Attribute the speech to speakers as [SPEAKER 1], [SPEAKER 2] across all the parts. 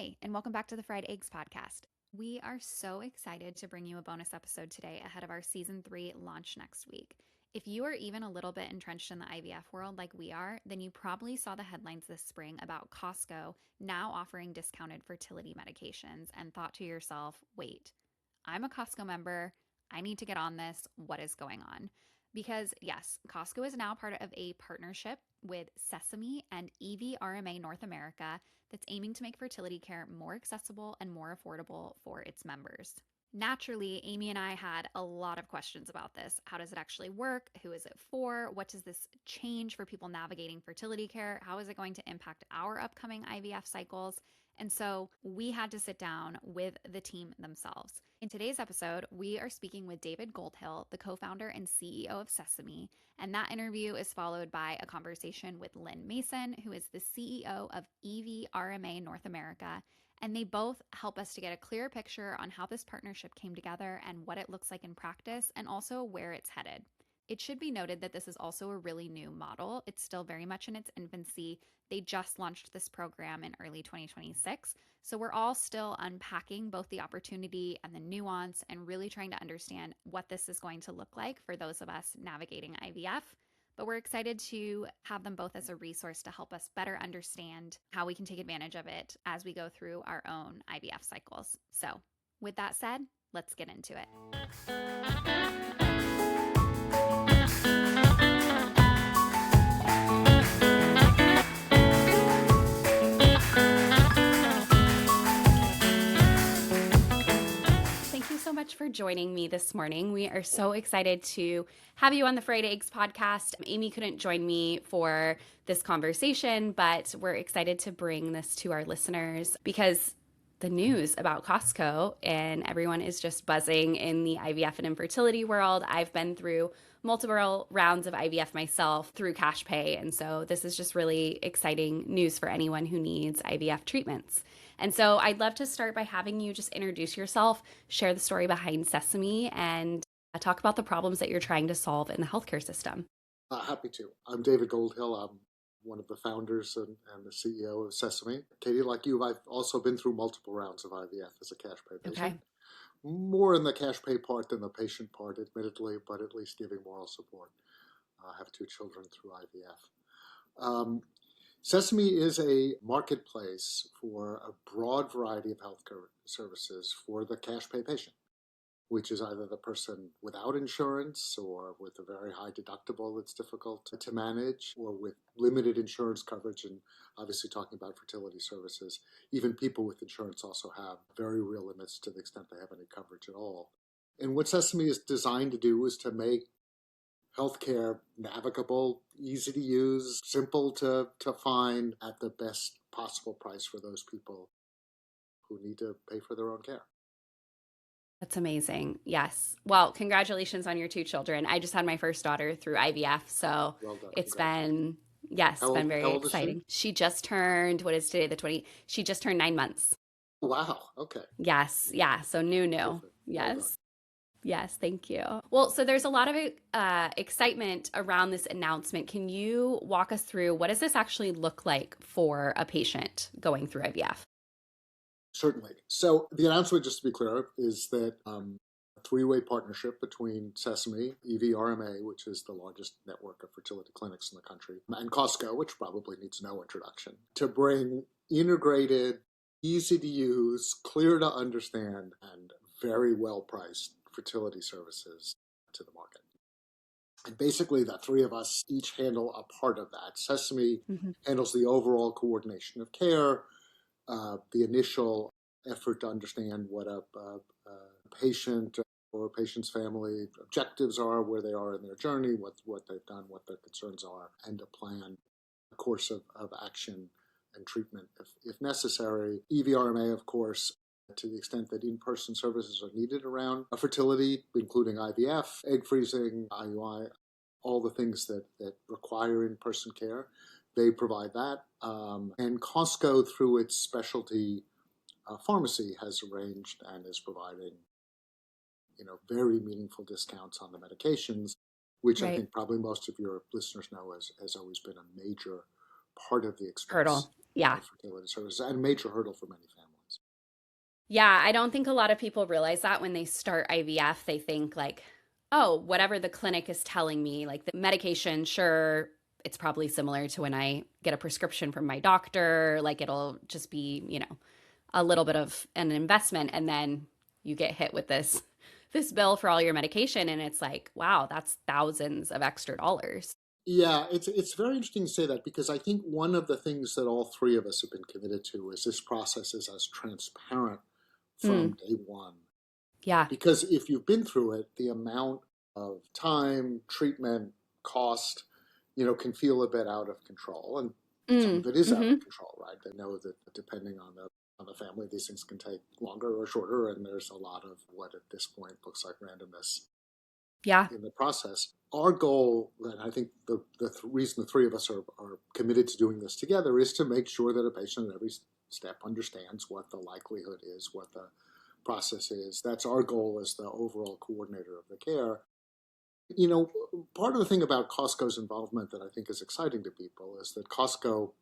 [SPEAKER 1] Hi, and welcome back to the Fried Eggs podcast. We are so excited to bring you a bonus episode today ahead of our season 3 launch next week. If you are even a little bit entrenched in the IVF world like we are, then you probably saw the headlines this spring about Costco now offering discounted fertility medications and thought to yourself, wait, I'm a Costco member. I need to get on this. What is going on? Because yes, Costco is now part of a partnership with Sesame and EVRMA North America that's aiming to make fertility care more accessible and more affordable for its members. Naturally, Amy and I had a lot of questions about this. How does it actually work? Who is it for? What does this change for people navigating fertility care? How is it going to impact our upcoming IVF cycles? And so we had to sit down with the team themselves. In today's episode, we are speaking with David Goldhill, the co-founder and CEO of Sesame, and that interview is followed by a conversation with Lynn Mason, who is the CEO of EVRMA North America, and they both help us to get a clear picture on how this partnership came together and what it looks like in practice, and also where it's headed. It should be noted that this is also a really new model. It's still very much in its infancy. They just launched this program in early 2026. So we're all still unpacking both the opportunity and the nuance and really trying to understand what this is going to look like for those of us navigating IVF. But we're excited to have them both as a resource to help us better understand how we can take advantage of it as we go through our own IVF cycles. So with that said, let's get into it. Thank you so much for joining me this morning. We are so excited to have you on the Fried Eggs podcast. Amy couldn't join me for this conversation, but we're excited to bring this to our listeners because the news about Costco and everyone is just buzzing in the IVF and infertility world. I've been through multiple rounds of IVF myself through cash pay. And so this is just really exciting news for anyone who needs IVF treatments. And so I'd love to start by having you just introduce yourself, share the story behind Sesame, and talk about the problems that you're trying to solve in the healthcare system.
[SPEAKER 2] Happy to. I'm David Goldhill. I'm one of the founders and the CEO of Sesame. Katie, like you, I've also been through multiple rounds of IVF as a cash pay patient.
[SPEAKER 1] Okay.
[SPEAKER 2] More in the cash pay part than the patient part, admittedly, but at least giving moral support. I have 2 children through IVF. Sesame is a marketplace for a broad variety of healthcare services for the cash pay patient, which is either the person without insurance or with a very high deductible that's difficult to manage, or with limited insurance coverage, and obviously talking about fertility services. Even people with insurance also have very real limits to the extent they have any coverage at all. And what Sesame is designed to do is to make healthcare navigable, easy to use, simple to find at the best possible price for those people who need to pay for their own care.
[SPEAKER 1] That's amazing. Yes. Well, congratulations on your 2 children. I just had my first daughter through IVF, so
[SPEAKER 2] Well done.
[SPEAKER 1] it's been, yes, been very
[SPEAKER 2] How old is
[SPEAKER 1] exciting. She just turned, what is today, the 20? She just turned 9 months.
[SPEAKER 2] Wow. Okay.
[SPEAKER 1] Yes. Yeah. So new.
[SPEAKER 2] Perfect. Well done.
[SPEAKER 1] Yes. Yes. Thank you. Well, so there's a lot of excitement around this announcement. Can you walk us through what does this actually look like for a patient going through IVF?
[SPEAKER 2] Certainly. So the announcement, just to be clear, is that a 3-way partnership between Sesame, EVRMA, which is the largest network of fertility clinics in the country, and Costco, which probably needs no introduction, to bring integrated, easy to use, clear to understand, and very well priced fertility services to the market. And basically, the 3 of us each handle a part of that. Sesame handles the overall coordination of care, the initial effort to understand what a patient or a patient's family objectives are, where they are in their journey, what they've done, what their concerns are, and to plan a course of action and treatment if necessary. EVRMA, of course, to the extent that in-person services are needed around fertility, including IVF, egg freezing, IUI, all the things that require in-person care, they provide that. And Costco, through its specialty pharmacy, has arranged and is providing, very meaningful discounts on the medications, which I think probably most of your listeners know has always been a major part of the expense.
[SPEAKER 1] Hurdle. Yeah.
[SPEAKER 2] fertility services and a major hurdle for many families.
[SPEAKER 1] Yeah, I don't think a lot of people realize that when they start IVF, they think like, oh, whatever the clinic is telling me, like the medication, sure, it's probably similar to when I get a prescription from my doctor. Like it'll just be, a little bit of an investment. And then you get hit with this bill for all your medication. And it's like, wow, that's thousands of extra dollars.
[SPEAKER 2] Yeah, it's very interesting to say that because I think one of the things that all three of us have been committed to is this process is as transparent from
[SPEAKER 1] Mm,
[SPEAKER 2] day one.
[SPEAKER 1] yeah.
[SPEAKER 2] Because if you've been through it, the amount of time, treatment, cost, can feel a bit out of control. And some of
[SPEAKER 1] Mm,
[SPEAKER 2] it is out
[SPEAKER 1] mm-hmm.
[SPEAKER 2] of control, right? They know that depending on the family, these things can take longer or shorter, and there's a lot of what at this point looks like randomness
[SPEAKER 1] Yeah.
[SPEAKER 2] in the process. Our goal, and I think the reason the three of us are committed to doing this together, is to make sure that a patient at every step understands what the likelihood is, what the process is. That's our goal as the overall coordinator of the care. Part of the thing about Costco's involvement that I think is exciting to people is that Costco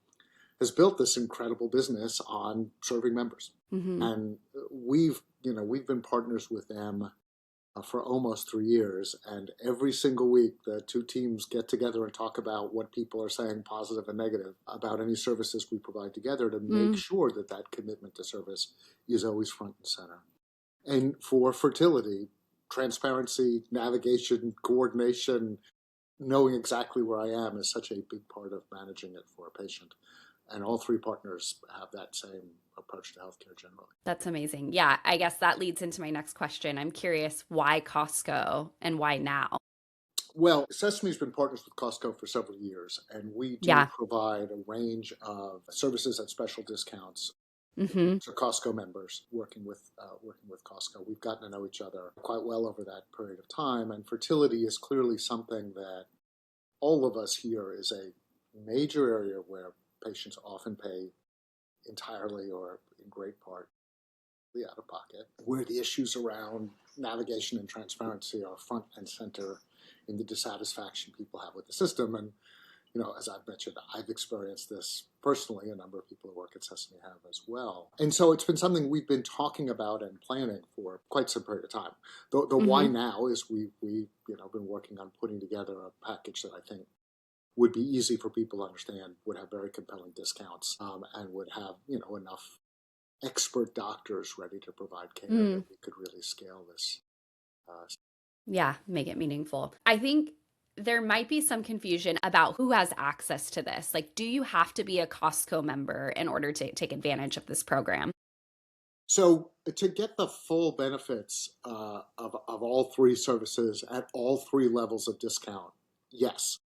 [SPEAKER 2] has built this incredible business on serving members.
[SPEAKER 1] Mm-hmm.
[SPEAKER 2] And we've been partners with them for almost 3 years. And every single week, the two teams get together and talk about what people are saying, positive and negative, about any services we provide together to make
[SPEAKER 1] Mm,
[SPEAKER 2] sure that that commitment to service is always front and center. And for fertility, transparency, navigation, coordination, knowing exactly where I am is such a big part of managing it for a patient. And all three partners have that same approach to healthcare generally.
[SPEAKER 1] that's amazing. Yeah, I guess that leads into my next question. I'm curious why Costco and why now?
[SPEAKER 2] Well, Sesame's been partners with Costco for several years, and we do
[SPEAKER 1] Yeah.
[SPEAKER 2] provide a range of services at special discounts
[SPEAKER 1] Mm-hmm.
[SPEAKER 2] to Costco members working with Costco. We've gotten to know each other quite well over that period of time, and fertility is clearly something that all of us here is a major area where patients often pay entirely or in great part out of pocket, where the issues around navigation and transparency are front and center in the dissatisfaction people have with the system. And, as I've mentioned, I've experienced this personally. A number of people who work at Sesame have as well. And so it's been something we've been talking about and planning for quite some period of time. The why
[SPEAKER 1] Mm-hmm.
[SPEAKER 2] now is we've been working on putting together a package that I think would be easy for people to understand, would have very compelling discounts, and would have enough expert doctors ready to provide care that
[SPEAKER 1] Mm.
[SPEAKER 2] we could really scale this. Uh,
[SPEAKER 1] Yeah, make it meaningful. I think there might be some confusion about who has access to this. Like, do you have to be a Costco member in order to take advantage of this program?
[SPEAKER 2] so to get the full benefits of all three services at all three levels of discount, yes.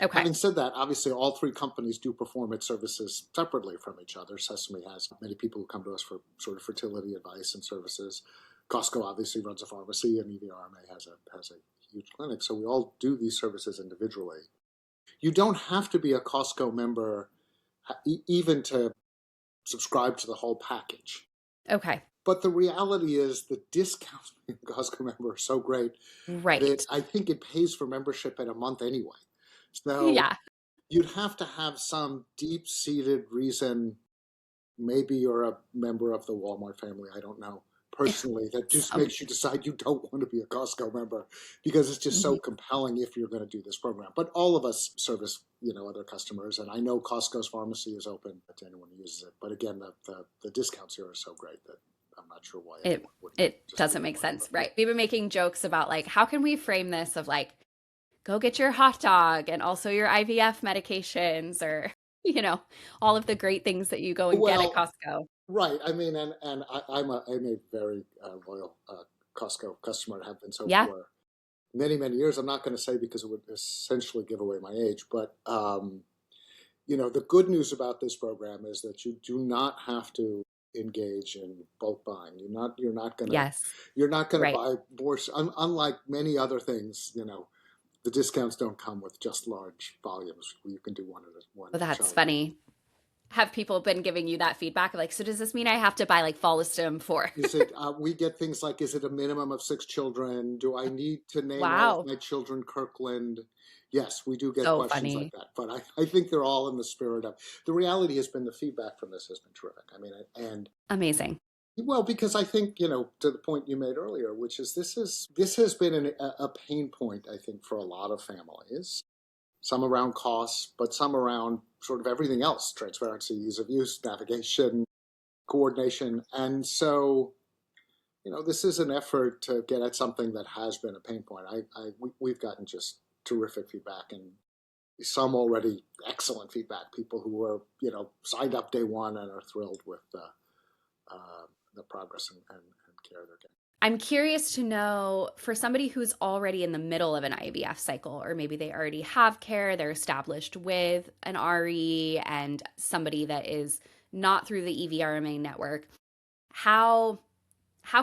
[SPEAKER 1] Okay.
[SPEAKER 2] Having said that, obviously all three companies do perform its services separately from each other. Sesame has many people who come to us for sort of fertility advice and services. Costco obviously runs a pharmacy, and EVRMA has a huge clinic. So we all do these services individually. You don't have to be a Costco member even to subscribe to the whole package.
[SPEAKER 1] Okay.
[SPEAKER 2] But the reality is the discounts being a Costco member are so great that
[SPEAKER 1] Right.
[SPEAKER 2] I think it pays for membership in a month anyway. So
[SPEAKER 1] Yeah.
[SPEAKER 2] you'd have to have some deep-seated reason. Maybe you're a member of the Walmart family, I don't know, personally, that just
[SPEAKER 1] Some
[SPEAKER 2] makes you decide you don't want to be a Costco member because it's just so
[SPEAKER 1] Mhm.
[SPEAKER 2] compelling if you're going to do this program. But all of us service, other customers, and I know Costco's pharmacy is open to anyone who uses it. But again, the discounts here are so great that I'm not sure why
[SPEAKER 1] it
[SPEAKER 2] anyone wouldn't
[SPEAKER 1] it
[SPEAKER 2] just be
[SPEAKER 1] doesn't
[SPEAKER 2] a
[SPEAKER 1] make sense.
[SPEAKER 2] member.
[SPEAKER 1] Right. We've been making jokes about like how can we frame this of like go get your hot dog and also your IVF medications or all of the great things that you go and get at
[SPEAKER 2] Well,
[SPEAKER 1] Costco.
[SPEAKER 2] right. I mean, and I'm a very loyal Costco customer and have been so
[SPEAKER 1] Yeah.
[SPEAKER 2] for many, many years. I'm not going to say because it would essentially give away my age, but the good news about this program is that you do not have to engage in bulk buying.
[SPEAKER 1] Yes.
[SPEAKER 2] You're not gonna
[SPEAKER 1] Right.
[SPEAKER 2] buy more. Unlike many other things, the discounts don't come with just large volumes. You can do one
[SPEAKER 1] Well,
[SPEAKER 2] at a
[SPEAKER 1] that's
[SPEAKER 2] time.
[SPEAKER 1] funny. Have people been giving you that feedback? Like, so does this mean I have to buy like Follistim for?
[SPEAKER 2] Is it? We get things like, is it a minimum of 6 children? Do I need to name all of
[SPEAKER 1] Wow.
[SPEAKER 2] my children Kirkland? Yes, we do get
[SPEAKER 3] So
[SPEAKER 2] questions like
[SPEAKER 3] funny.
[SPEAKER 2] that, but I think they're all in the spirit of the reality has been the feedback from this has been terrific. I mean, and
[SPEAKER 3] Amazing.
[SPEAKER 2] well, because I think, to the point you made earlier, which is this has been a pain point, I think, for a lot of families. Some around costs, but some around sort of everything else: transparency, ease of use, navigation, coordination, and so this is an effort to get at something that has been a pain point. We've gotten just terrific feedback, and some already excellent feedback. People who were signed up day one and are thrilled with the progress and care they're getting.
[SPEAKER 3] I'm curious to know for somebody who's already in the middle of an IVF cycle, or maybe they already have care, they're established with an RE, and somebody that is not through the EVRMA network, how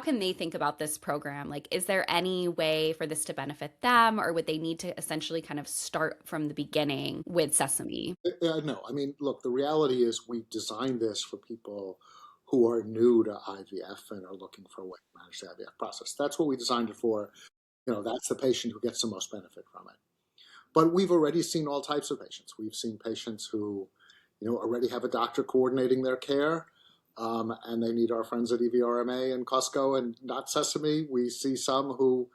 [SPEAKER 3] can they think about this program? Like, is there any way for this to benefit them, or would they need to essentially kind of start from the beginning with Sesame?
[SPEAKER 2] No, I mean, look, the reality is we designed this for people who are new to IVF and are looking for a way to manage the IVF process. That's what we designed it for. That's the patient who gets the most benefit from it. But we've already seen all types of patients. We've seen patients who, already have a doctor coordinating their care, and they need our friends at EVRMA and Costco and not Sesame. We see some who,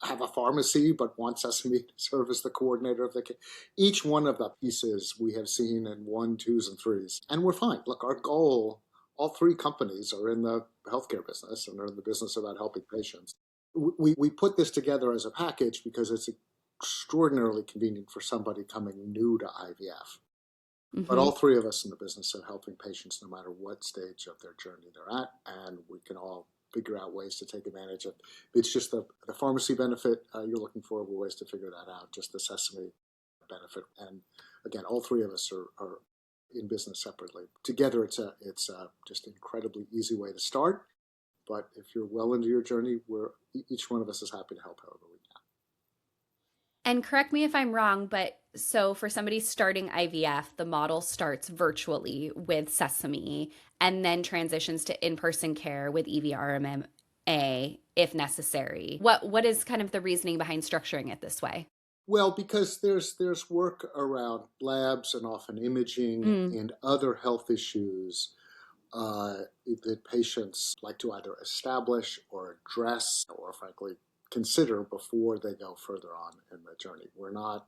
[SPEAKER 2] have a pharmacy but want Sesame to serve as the coordinator of the care. Each one of the pieces we have seen in one, twos, and threes, and we're fine. Look, our goal. All three companies are in the healthcare business and are in the business about helping patients. We put this together as a package because it's extraordinarily convenient for somebody coming new to IVF. But
[SPEAKER 3] Mm-hmm.
[SPEAKER 2] all three of us in the business of helping patients no matter what stage of their journey they're at, and we can all figure out ways to take advantage of. It's just the pharmacy benefit you're looking for, ways to figure that out, just the Sesame benefit. And again, all three of us are in business separately. Together, it's just an incredibly easy way to start. But if you're well into your journey, each one of us is happy to help however we can.
[SPEAKER 3] And correct me if I'm wrong, but so for somebody starting IVF, the model starts virtually with Sesame and then transitions to in-person care with EVRMA if necessary. What is kind of the reasoning behind structuring it this way?
[SPEAKER 2] Well, because there's work around labs and often imaging
[SPEAKER 3] Mm,
[SPEAKER 2] and other health issues that patients like to either establish or address or frankly consider before they go further on in the journey. We're not,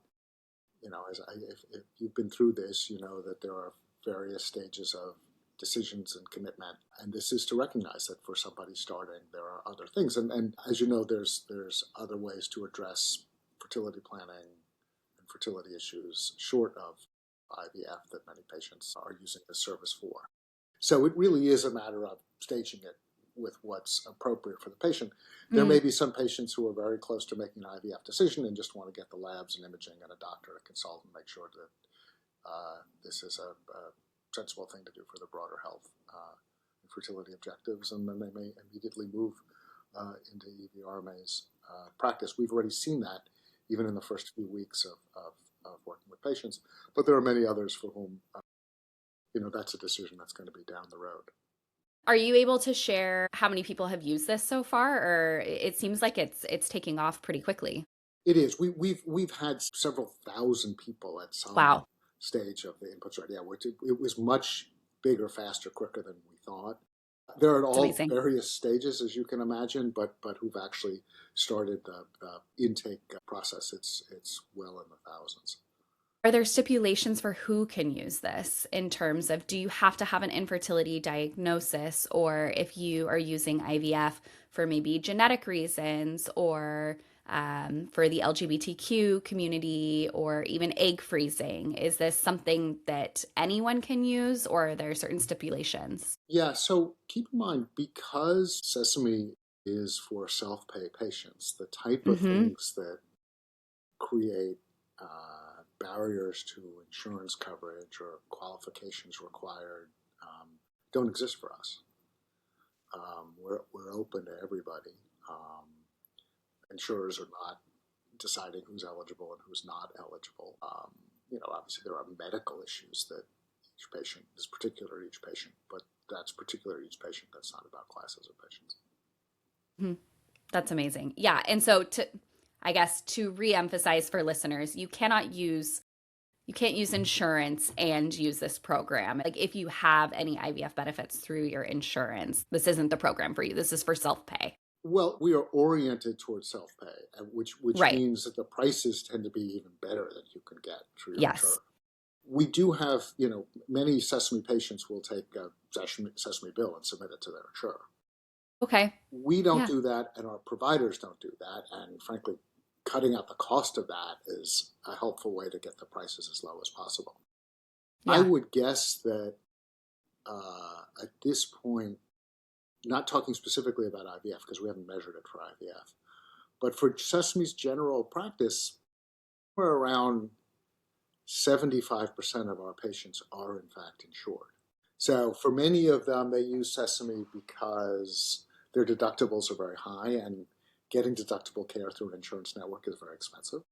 [SPEAKER 2] if you've been through this, you know that there are various stages of decisions and commitment, and this is to recognize that for somebody starting, there are other things, and as you know, there's other ways to address fertility planning and fertility issues short of IVF that many patients are using this service for. So it really is a matter of staging it with what's appropriate for the patient. There
[SPEAKER 3] mm.
[SPEAKER 2] may be some patients who are very close to making an IVF decision and just want to get the labs and imaging and a doctor to consult and make sure that this is a sensible thing to do for the broader health and fertility objectives, and then they may immediately move into EVRMA's practice. We've already seen that even in the first few weeks of working with patients, but there are many others for whom that's a decision that's going to be down the road.
[SPEAKER 3] Are you able to share how many people have used this so far, or it seems like it's taking off pretty quickly?
[SPEAKER 2] It is. We've had several thousand people at some
[SPEAKER 3] Wow,
[SPEAKER 2] stage of the inputs right. Yeah, it was much bigger, faster, quicker than we thought. They're at
[SPEAKER 3] it's
[SPEAKER 2] all
[SPEAKER 3] amazing.
[SPEAKER 2] various stages, as you can imagine, but who've actually started the intake process. It's well in the thousands.
[SPEAKER 3] Are there stipulations for who can use this in terms of do you have to have an infertility diagnosis, or if you are using IVF for maybe genetic reasons, or for the LGBTQ community, or even egg freezing? Is this something that anyone can use, or are there certain stipulations?
[SPEAKER 2] Yeah, so keep in mind, because Sesame is for self-pay patients, the type of
[SPEAKER 3] Mm-hmm.
[SPEAKER 2] things that create barriers to insurance coverage or qualifications required don't exist for us. We're open to everybody. Insurers are not deciding who's eligible and who's not eligible. Obviously there are medical issues that each patient is particular to each patient, but that's particular to each patient. That's not about classes of patients.
[SPEAKER 3] That's amazing. Yeah. And so I guess to re-emphasize for listeners, you can't use insurance and use this program. Like if you have any IVF benefits through your insurance, this isn't the program for you. This is for self-pay.
[SPEAKER 2] Well, we are oriented towards self-pay, which
[SPEAKER 3] Right.
[SPEAKER 2] means that the prices tend to be even better than you can get through your
[SPEAKER 3] Yes.
[SPEAKER 2] insurer. We do have, many Sesame patients will take a Sesame bill and submit it to their insurer.
[SPEAKER 3] Okay.
[SPEAKER 2] We don't
[SPEAKER 3] Yeah.
[SPEAKER 2] do that, and our providers don't do that. And frankly, cutting out the cost of that is a helpful way to get the prices as low as possible. I
[SPEAKER 3] Yeah.
[SPEAKER 2] would guess that at this point, not talking specifically about IVF because we haven't measured it for IVF, but for Sesame's general practice, we're around 75% of our patients are in fact insured. So for many of them, they use Sesame because their deductibles are very high, and getting deductible care through an insurance network is very expensive.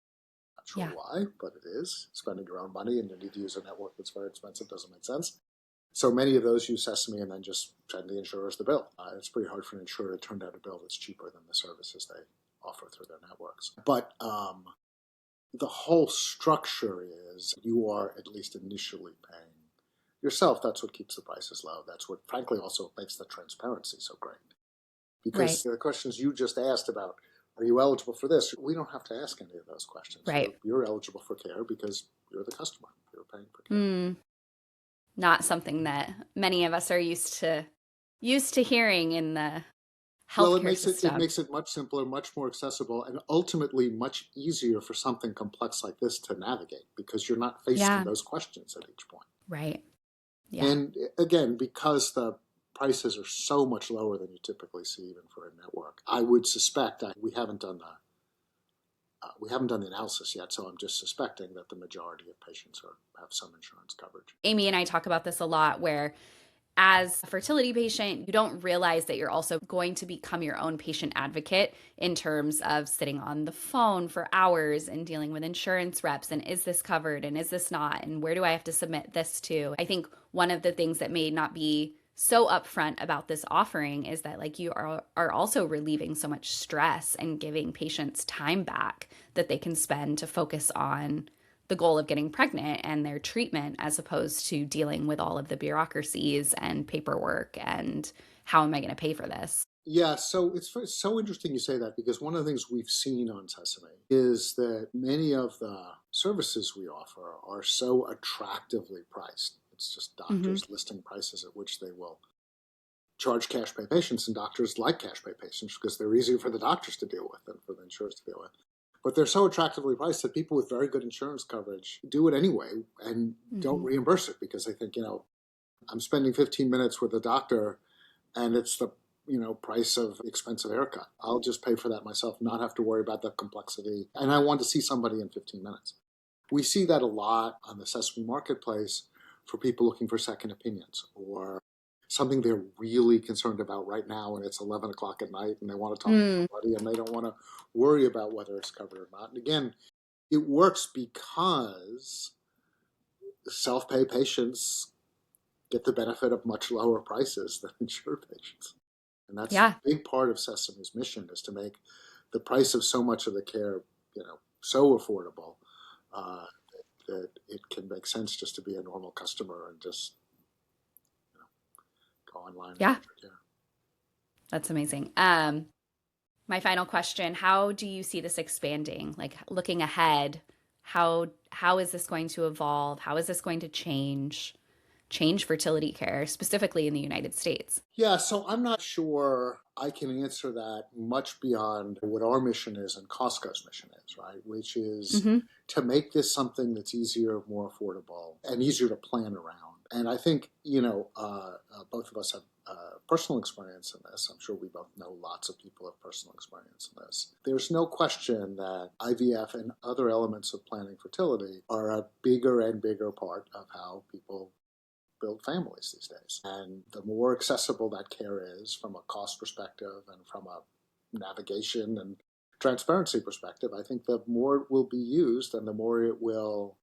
[SPEAKER 2] Not sure
[SPEAKER 3] Yeah.
[SPEAKER 2] why, but it is. Spending your own money and you need to use a network that's very expensive doesn't make sense. So many of those use Sesame and then just send the insurers the bill. It's pretty hard for an insurer to turn down a bill that's cheaper than the services they offer through their networks. But the whole structure is you are at least initially paying yourself. That's what keeps the prices low. That's what, frankly, also makes the transparency so great. Because
[SPEAKER 3] Right.
[SPEAKER 2] the questions you just asked about, are you eligible for this? We don't have to ask any of those questions.
[SPEAKER 3] Right.
[SPEAKER 2] You're eligible for care because you're the customer. You're paying for care.
[SPEAKER 3] Not something that many of us are used to hearing in the
[SPEAKER 2] Well, it
[SPEAKER 3] healthcare system.
[SPEAKER 2] makes it much simpler, much more accessible, and ultimately much easier for something complex like this to navigate because you're not facing those questions at each point.
[SPEAKER 3] Right. Yeah.
[SPEAKER 2] And again, because the prices are so much lower than you typically see even for a network, I would suspect we haven't done the analysis yet, so I'm just suspecting that the majority of patients have some insurance coverage.
[SPEAKER 3] Amy and I talk about this a lot, where as a fertility patient, you don't realize that you're also going to become your own patient advocate in terms of sitting on the phone for hours and dealing with insurance reps. And is this covered? And is this not? And where do I have to submit this to? I think one of the things that may not be so upfront about this offering is that like you are also relieving so much stress and giving patients time back that they can spend to focus on the goal of getting pregnant and their treatment, as opposed to dealing with all of the bureaucracies and paperwork and how am I going to pay for this?
[SPEAKER 2] Yeah, so it's so interesting you say that, because one of the things we've seen on Sesame is that many of the services we offer are so attractively priced. It's just doctors listing prices at which they will charge cash pay patients, and doctors like cash pay patients because they're easier for the doctors to deal with than for the insurers to deal with. But they're so attractively priced that people with very good insurance coverage do it anyway and don't reimburse it because they think, I'm spending 15 minutes with a doctor and it's the price of expensive haircut. I'll just pay for that myself, not have to worry about the complexity. And I want to see somebody in 15 minutes. We see that a lot on the Sesame marketplace for people looking for second opinions or something they're really concerned about right now, and it's 11 o'clock at night and they want to talk to somebody and they don't want to worry about whether it's covered or not. And again, it works because self-pay patients get the benefit of much lower prices than insured patients. And that's a big part of Sesame's mission, is to make the price of so much of the care, so affordable that it can make sense just to be a normal customer and just go online.
[SPEAKER 3] Yeah. That's amazing. My final question, how do you see this expanding? Like looking ahead, how is this going to evolve? How is this going to change fertility care, specifically in the United States?
[SPEAKER 2] Yeah, so I'm not sure I can answer that much beyond what our mission is and Costco's mission is, right? Which is to make this something that's easier, more affordable, and easier to plan around. And I think, both of us have personal experience in this. I'm sure we both know lots of people have personal experience in this. There's no question that IVF and other elements of planning fertility are a bigger and bigger part of how people build families these days. And the more accessible that care is from a cost perspective and from a navigation and transparency perspective, I think the more it will be used and the more it will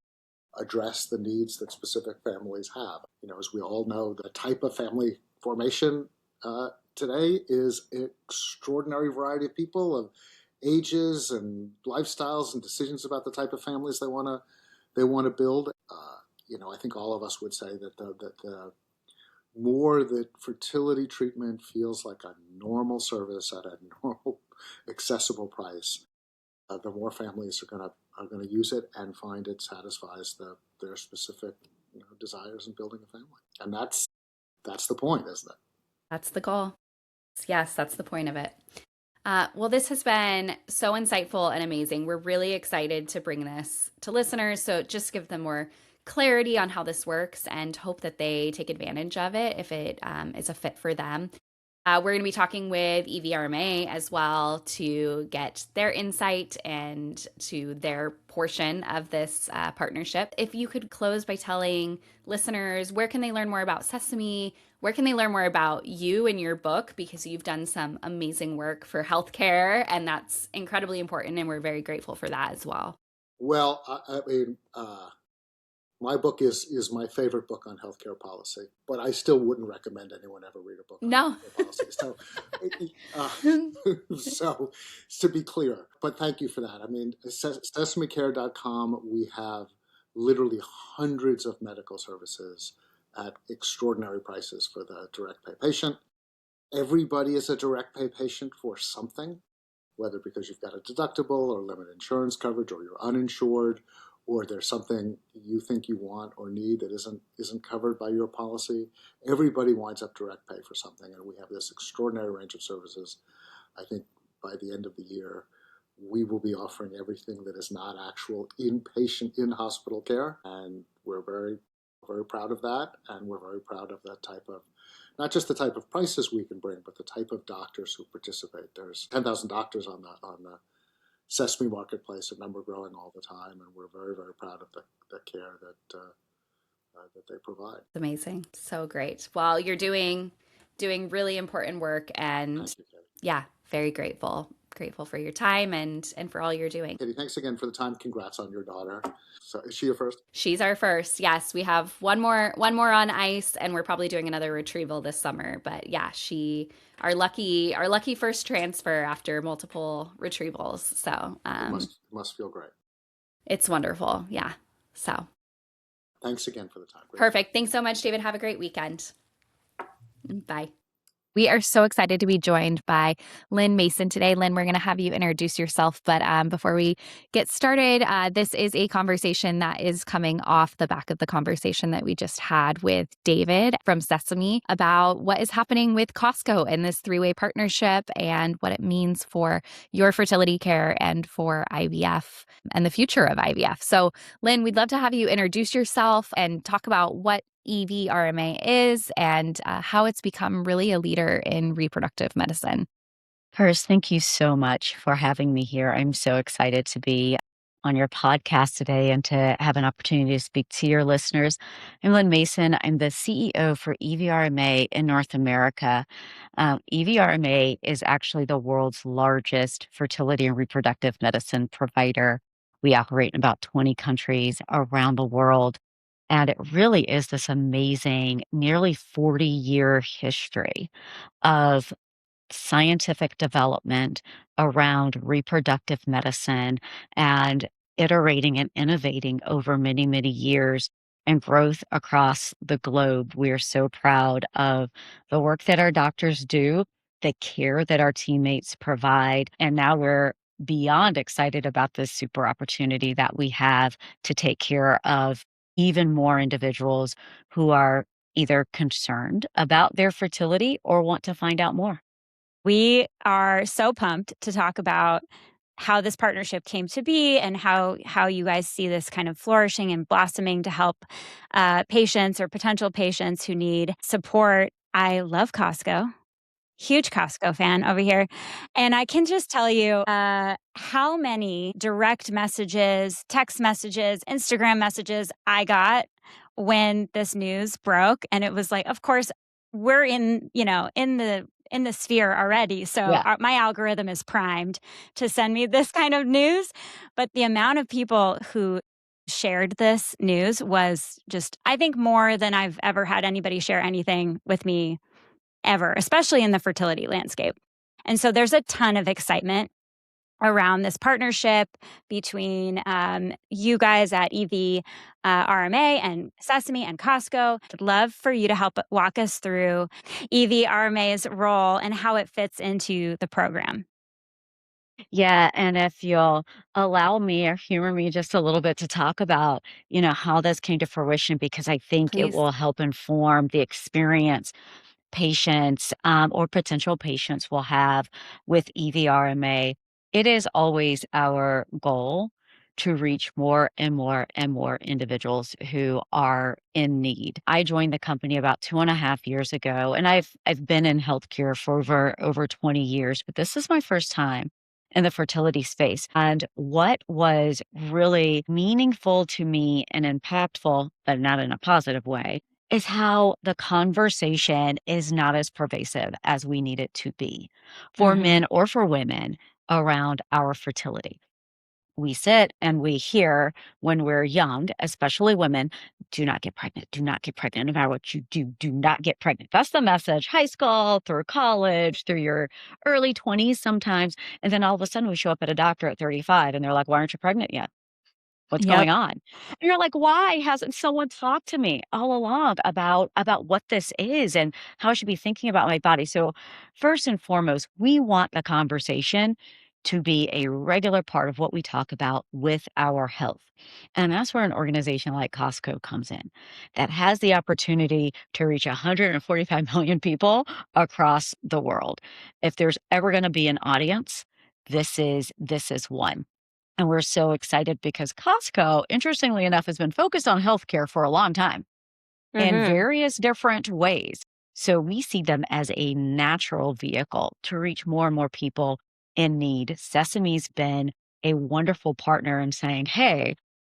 [SPEAKER 2] address the needs that specific families have. As we all know, the type of family formation today is an extraordinary variety of people of ages and lifestyles and decisions about the type of families they want to build. I think all of us would say that the more that fertility treatment feels like a normal service at a normal, accessible price, the more families are gonna use it and find it satisfies their specific desires in building a family. And that's the point, isn't it?
[SPEAKER 3] That's the goal. Yes, that's the point of it. Well, this has been so insightful and amazing. We're really excited to bring this to listeners. So just give them more clarity on how this works and hope that they take advantage of it if it is a fit for them. We're going to be talking with EVRMA as well to get their insight and to their portion of this partnership. If you could close by telling listeners, where can they learn more about Sesame? Where can they learn more about you and your book? Because you've done some amazing work for healthcare, and that's incredibly important, and we're very grateful for that as well.
[SPEAKER 2] Well, I mean, my book is my favorite book on healthcare policy, but I still wouldn't recommend anyone ever read a book on
[SPEAKER 3] No.
[SPEAKER 2] healthcare policy. So to be clear, but thank you for that. I mean, sesamecare.com, we have literally hundreds of medical services at extraordinary prices for the direct pay patient. Everybody is a direct pay patient for something, whether because you've got a deductible or limited insurance coverage or you're uninsured, or there's something you think you want or need that isn't covered by your policy. Everybody winds up direct pay for something, and we have this extraordinary range of services. I think by the end of the year, we will be offering everything that is not actual inpatient in-hospital care, and we're very, very proud of that, and we're very proud of that type of, not just the type of prices we can bring, but the type of doctors who participate. There's 10,000 doctors on the Sesame marketplace, a number growing all the time, and we're very, very proud of the care that they provide.
[SPEAKER 3] It's amazing. So great. Well, you're doing really important work, and
[SPEAKER 2] Thank you, Katie.
[SPEAKER 3] yeah, very grateful for your time and for all you're doing.
[SPEAKER 2] Katie, thanks again for the time. Congrats on your daughter. So is she your first?
[SPEAKER 3] She's our first. Yes, we have one more on ice, and we're probably doing another retrieval this summer. But yeah, our lucky first transfer after multiple retrievals. So
[SPEAKER 2] It must feel great.
[SPEAKER 3] It's wonderful. Yeah. So
[SPEAKER 2] thanks again for the time. Great.
[SPEAKER 3] Perfect. Thanks so much, David. Have a great weekend. Bye.
[SPEAKER 1] We are so excited to be joined by Lynn Mason today. Lynn, we're going to have you introduce yourself. But before we get started, this is a conversation that is coming off the back of the conversation that we just had with David from Sesame about what is happening with Costco and this three-way partnership and what it means for your fertility care and for IVF and the future of IVF. So, Lynn, we'd love to have you introduce yourself and talk about what EVRMA is and how it's become really a leader in reproductive medicine.
[SPEAKER 4] First, thank you so much for having me here. I'm so excited to be on your podcast today and to have an opportunity to speak to your listeners. I'm Lynn Mason. I'm the CEO for EVRMA in North America. EVRMA is actually the world's largest fertility and reproductive medicine provider. We operate in about 20 countries around the world. And it really is this amazing, nearly 40-year history of scientific development around reproductive medicine and iterating and innovating over many, many years and growth across the globe. We are so proud of the work that our doctors do, the care that our teammates provide, and now we're beyond excited about this super opportunity that we have to take care of even more individuals who are either concerned about their fertility or want to find out more.
[SPEAKER 5] We are so pumped to talk about how this partnership came to be and how you guys see this kind of flourishing and blossoming to help patients or potential patients who need support. I love Costco. Huge Costco fan over here. And I can just tell you how many direct messages, text messages, Instagram messages I got when this news broke. And it was like, of course, we're in the sphere already. So
[SPEAKER 4] Yeah.
[SPEAKER 5] my algorithm is primed to send me this kind of news. But the amount of people who shared this news was just, I think, more than I've ever had anybody share anything with me ever, especially in the fertility landscape. And so there's a ton of excitement around this partnership between you guys at RMA and Sesame and Costco. I'd love for you to help walk us through RMA's role and how it fits into the program.
[SPEAKER 4] Yeah, and if you'll allow me or humor me just a little bit to talk about, how this came to fruition, because I think it
[SPEAKER 3] Please.
[SPEAKER 4] will help inform the experience patients or potential patients will have with EVRMA. It is always our goal to reach more and more and more individuals who are in need. I joined the company about 2.5 years ago, and I've been in healthcare for over 20 years, but this is my first time in the fertility space. And what was really meaningful to me and impactful, but not in a positive way, is how the conversation is not as pervasive as we need it to be for
[SPEAKER 3] Mhm.
[SPEAKER 4] men or for women around our fertility. We sit and we hear when we're young, especially women, do not get pregnant, do not get pregnant. No matter what you do, do not get pregnant. That's the message, high school, through college, through your early 20s sometimes. And then all of a sudden we show up at a doctor at 35 and they're like, why aren't you pregnant yet? What's
[SPEAKER 5] Yep.
[SPEAKER 4] going on? And you're like, why hasn't someone talked to me all along about what this is and how I should be thinking about my body? So first and foremost, we want the conversation to be a regular part of what we talk about with our health. And that's where an organization like Costco comes in, that has the opportunity to reach 145 million people across the world. If there's ever going to be an audience, this is one. And we're so excited because Costco, interestingly enough, has been focused on healthcare for a long time in
[SPEAKER 3] Mhm.
[SPEAKER 4] various different ways. So we see them as a natural vehicle to reach more and more people in need. Sesame's been a wonderful partner in saying, hey,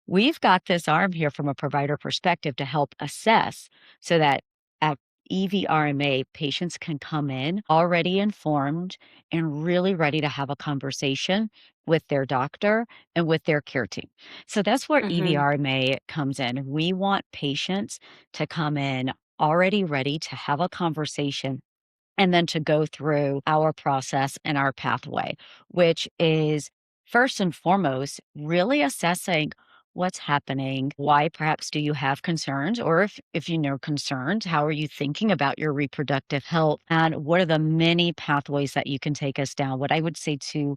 [SPEAKER 4] we've got this arm here from a provider perspective to help assess so that at EVRMA, patients can come in already informed and really ready to have a conversation with their doctor and with their care team. So that's where
[SPEAKER 3] Mhm.
[SPEAKER 4] EVRMA comes in. We want patients to come in already ready to have a conversation and then to go through our process and our pathway, which is first and foremost really assessing what's happening, why perhaps do you have concerns, or if you know concerns, how are you thinking about your reproductive health, and what are the many pathways that you can take us down. What I would say to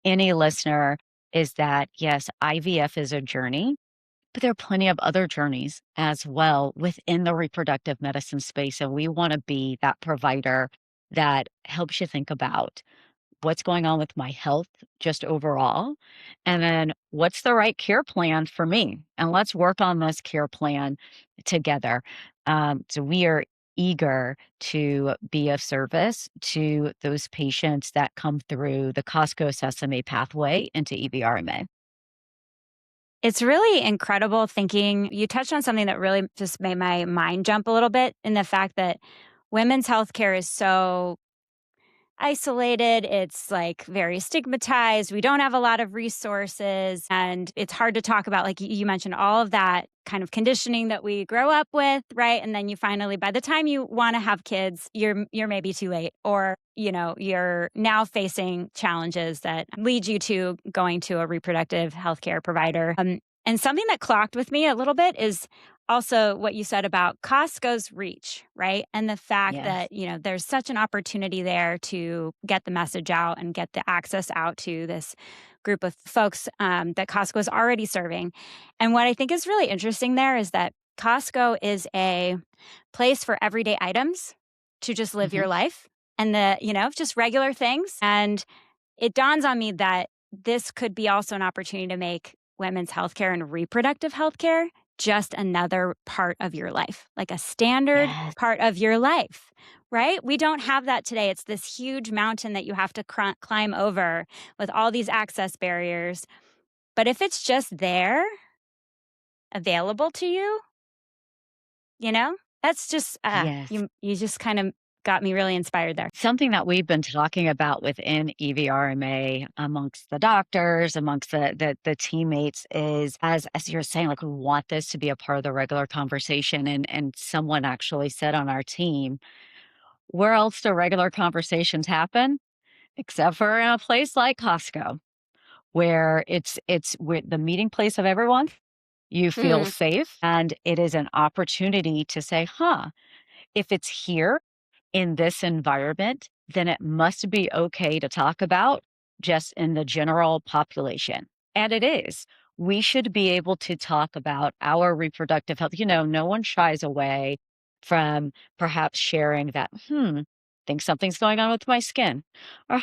[SPEAKER 4] any listener is that yes, IVF is a journey, but there are plenty of other journeys as well within the reproductive medicine space. And we want to be that provider that helps you think about what's going on with my health just overall. And then what's the right care plan for me? And let's work on this care plan together. So we are eager to be of service to those patients that come through the Costco Sesame pathway into EVRMA.
[SPEAKER 5] It's really incredible thinking. You touched on something that really just made my mind jump a little bit in the fact that women's healthcare is so isolated. It's like very stigmatized. We don't have a lot of resources and it's hard to talk about. Like you mentioned, all of that kind of conditioning that we grow up with, right? And then you finally, by the time you want to have kids, you're maybe too late, or you're now facing challenges that lead you to going to a reproductive healthcare provider. And something that clocked with me a little bit is also what you said about Costco's reach, right? And the fact
[SPEAKER 4] Yes.
[SPEAKER 5] that, there's such an opportunity there to get the message out and get the access out to this group of folks that Costco is already serving. And what I think is really interesting there is that Costco is a place for everyday items to just live
[SPEAKER 4] Hmm.
[SPEAKER 5] your life and just regular things. And it dawns on me that this could be also an opportunity to make women's healthcare and reproductive healthcare just another part of your life, like a standard
[SPEAKER 4] Yes.
[SPEAKER 5] part of your life, right? We don't have that today. It's this huge mountain that you have to climb over with all these access barriers. But if it's just there, available to you, you know, that's just
[SPEAKER 4] Yes.
[SPEAKER 5] you just kind of got me really inspired there.
[SPEAKER 4] Something that we've been talking about within EVRMA amongst the doctors, amongst the teammates is as you're saying, like we want this to be a part of the regular conversation. And someone actually said on our team, where else do regular conversations happen? Except for in a place like Costco. where it's with the meeting place of everyone. You feel
[SPEAKER 3] Mhm.
[SPEAKER 4] safe, and it is an opportunity to say, huh, if it's here in this environment, then it must be okay to talk about just in the general population. And it is. We should be able to talk about our reproductive health. No one shies away from perhaps sharing that, think something's going on with my skin. Or,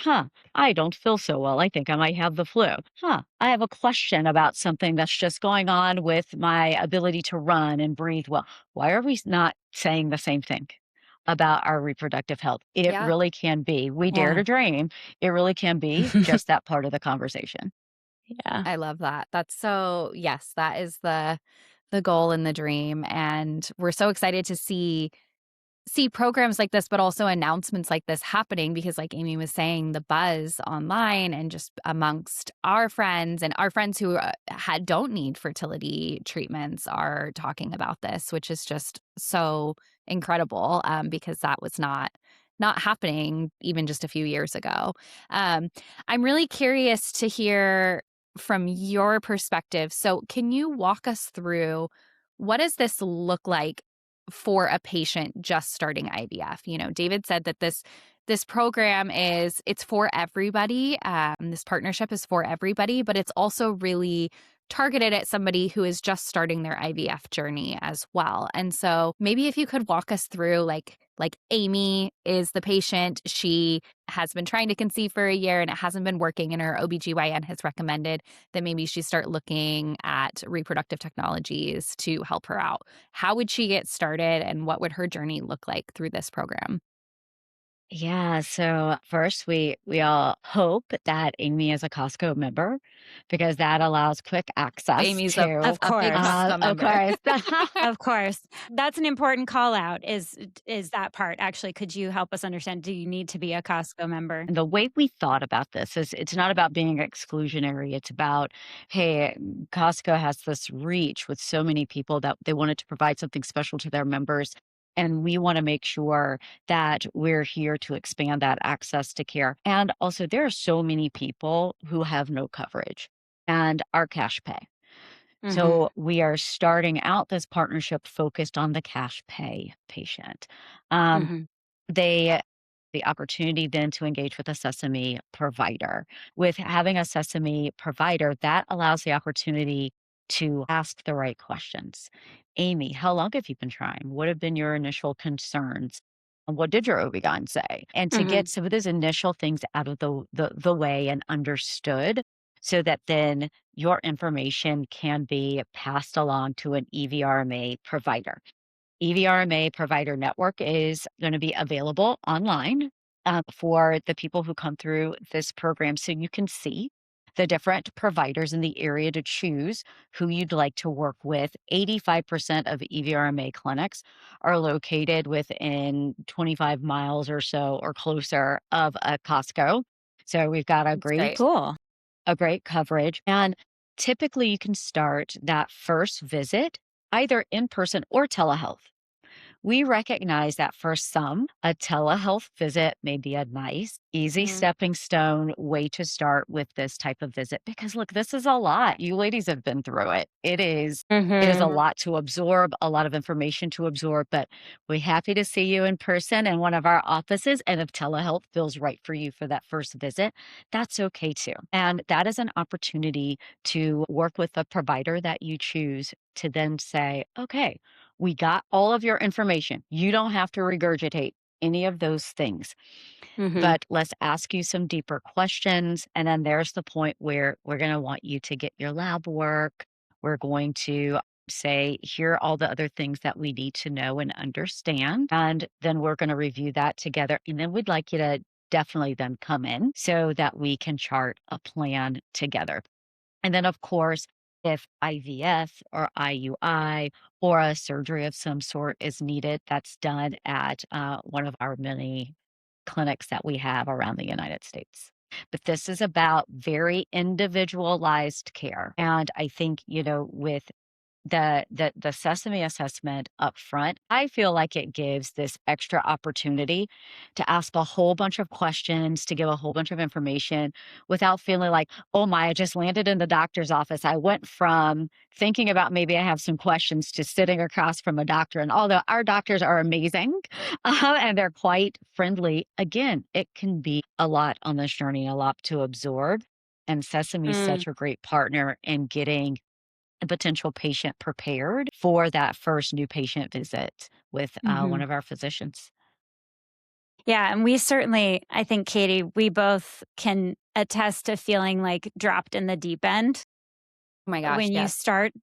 [SPEAKER 4] I don't feel so well. I think I might have the flu. I have a question about something that's just going on with my ability to run and breathe well. Why are we not saying the same thing about our reproductive health? It
[SPEAKER 3] Yeah.
[SPEAKER 4] really can be. We dare
[SPEAKER 5] Yeah.
[SPEAKER 4] to dream. It really can be just that part of the conversation.
[SPEAKER 5] Yeah.
[SPEAKER 3] I love that. That's so yes, that is the goal and the dream, and we're so excited to see programs like this, but also announcements like this happening because, like Amy was saying, the buzz online and just amongst our friends who don't need fertility treatments are talking about this, which is just so incredible because that was not happening even just a few years ago. Um, I'm really curious to hear from your perspective. So, can you walk us through what does this look like for a patient just starting IVF? David said that this program it's for everybody. This partnership is for everybody, but it's also really targeted at somebody who is just starting their IVF journey as well. And so maybe if you could walk us through like Amy is the patient. She has been trying to conceive for a year and it hasn't been working, and her OBGYN has recommended that maybe she start looking at reproductive technologies to help her out. How would she get started, and what would her journey look like through this program?
[SPEAKER 4] Yeah, so first we all hope that Amy is a Costco member because that allows quick access
[SPEAKER 3] Amy's
[SPEAKER 4] to
[SPEAKER 5] Of
[SPEAKER 3] a big
[SPEAKER 5] course.
[SPEAKER 3] Costco
[SPEAKER 4] of
[SPEAKER 3] member.
[SPEAKER 4] course.
[SPEAKER 5] Of course. That's an important call out is that part. Actually, could you help us understand, do you need to be a Costco member?
[SPEAKER 4] And the way we thought about this is it's not about being exclusionary. It's about, hey, Costco has this reach with so many people that they wanted to provide something special to their members. And we want to make sure that we're here to expand that access to care. And also, there are so many people who have no coverage and are cash pay.
[SPEAKER 3] Mhm.
[SPEAKER 4] So we are starting out this partnership focused on the cash pay patient. Um,
[SPEAKER 3] Mhm.
[SPEAKER 4] they the opportunity then to engage with a Sesame provider. With having a Sesame provider, that allows the opportunity to ask the right questions. Amy, how long have you been trying? What have been your initial concerns? And what did your OB-GYN say? And to get
[SPEAKER 3] Mhm.
[SPEAKER 4] some of those initial things out of the way and understood so that then your information can be passed along to an EVRMA provider. EVRMA Provider Network is going to be available online for the people who come through this program. So you can see the different providers in the area to choose who you'd like to work with. 85% of EVRMA clinics are located within 25 miles or so or closer of a Costco. So we've got
[SPEAKER 3] That's great.
[SPEAKER 5] Cool.
[SPEAKER 4] a great coverage. And typically you can start that first visit either in person or telehealth. We recognize that for some, a telehealth visit may be a nice, easy
[SPEAKER 3] Mhm.
[SPEAKER 4] stepping stone way to start with this type of visit. Because look, this is a lot. You ladies have been through it. It is a
[SPEAKER 5] Mhm.
[SPEAKER 3] Mhm.
[SPEAKER 4] lot to absorb, a lot of information to absorb, but we're happy to see you in person in one of our offices. And if telehealth feels right for you for that first visit, that's okay too. And that is an opportunity to work with the provider that you choose to then say, okay, we got all of your information. You don't have to regurgitate any of those things,
[SPEAKER 3] Mhm.
[SPEAKER 4] but let's ask you some deeper questions. And then there's the point where we're going to want you to get your lab work. We're going to say, here are all the other things that we need to know and understand. And then we're going to review that together. And then we'd like you to definitely then come in so that we can chart a plan together. And then, of course, if IVF or IUI or a surgery of some sort is needed, that's done at one of our many clinics that we have around the United States. But this is about very individualized care. And I think, with the Sesame assessment up front, I feel like it gives this extra opportunity to ask a whole bunch of questions, to give a whole bunch of information without feeling like, "Oh my, I just landed in the doctor's office." I went from thinking about maybe I have some questions to sitting across from a doctor, and although our doctors are amazing, and they're quite friendly, again, it can be a lot on this journey, a lot to absorb, and Sesame is
[SPEAKER 5] Mm,
[SPEAKER 4] such a great partner in getting a potential patient prepared for that first new patient visit with one
[SPEAKER 5] mhm.
[SPEAKER 4] of our physicians.
[SPEAKER 5] Yeah, and we certainly, I think, Katie, we both can attest to feeling like dropped in the deep end
[SPEAKER 3] Oh my gosh, yes.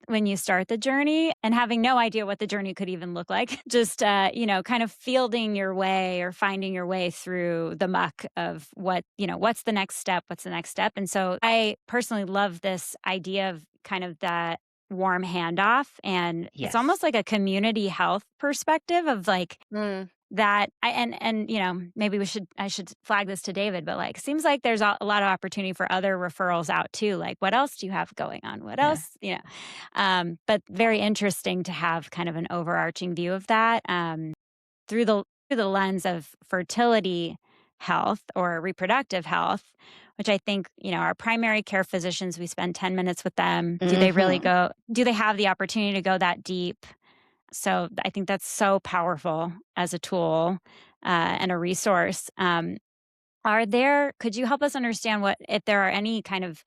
[SPEAKER 5] when you start the journey and having no idea what the journey could even look like. Just kind of fielding your way or finding your way through the muck of what's the next step, what's the next step. And so I personally love this idea of kind of that warm handoff, and it's
[SPEAKER 4] Yes.
[SPEAKER 5] almost like a community health perspective of like
[SPEAKER 3] Mm,
[SPEAKER 5] that I and, maybe I should flag this to David, but, like, seems like there's a lot of opportunity for other referrals out too, like, "What else do you have going on? What
[SPEAKER 4] Yeah.
[SPEAKER 5] else?" But very interesting to have kind of an overarching view of that, through the lens of fertility health or reproductive health, which I think, our primary care physicians, we spend 10 minutes with them.
[SPEAKER 4] Hmm.
[SPEAKER 5] Do they have the opportunity to go that deep? So I think that's so powerful as a tool and a resource. Could you help us understand if there are any kind of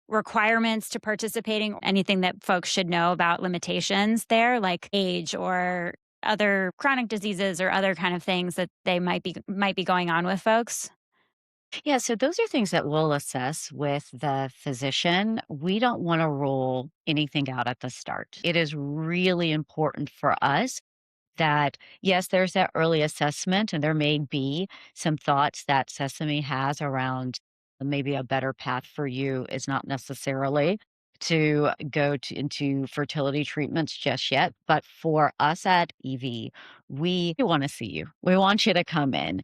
[SPEAKER 5] requirements to participating, anything that folks should know about limitations there, like age or other chronic diseases or other kind of things that they might be going on with folks?
[SPEAKER 4] Yeah, so those are things that we'll assess with the physician. We don't want to rule anything out at the start. It is really important for us that, yes, there's that early assessment, and there may be some thoughts that Sesame has around maybe a better path for you is not necessarily to go into fertility treatments just yet. But for us at EV, we want to see you. We want you to come in.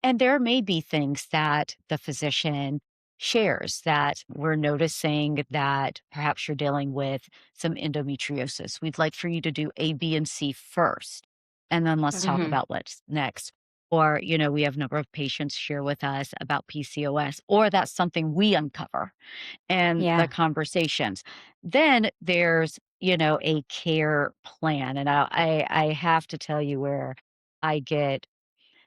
[SPEAKER 4] And there may be things that the physician shares that we're noticing that perhaps you're dealing with some endometriosis. We'd like for you to do A, B, and C first, and then let's talk
[SPEAKER 3] mhm.
[SPEAKER 4] about what's next. Or, we have a number of patients share with us about PCOS, or that's something we uncover in the
[SPEAKER 5] Yeah.
[SPEAKER 4] conversations. Then there's, a care plan. And I have to tell you where I get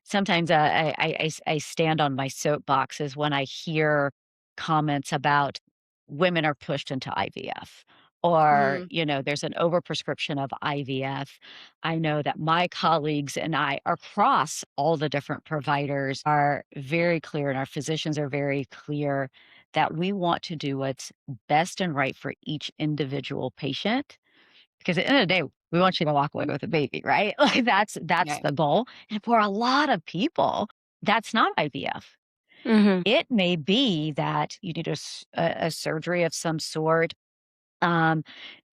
[SPEAKER 4] sometimes, I stand on my soapboxes when I hear comments about women are pushed into IVF, or,
[SPEAKER 3] Mm,
[SPEAKER 4] there's an overprescription of IVF. I know that my colleagues and I, across all the different providers, are very clear, and our physicians are very clear that we want to do what's best and right for each individual patient, because at the end of the day, we want you to walk away with a baby, right? Like that's
[SPEAKER 3] right.
[SPEAKER 4] the goal. And for a lot of people, that's not IVF.
[SPEAKER 5] Hmm.
[SPEAKER 4] It may be that you need a surgery of some sort. Um,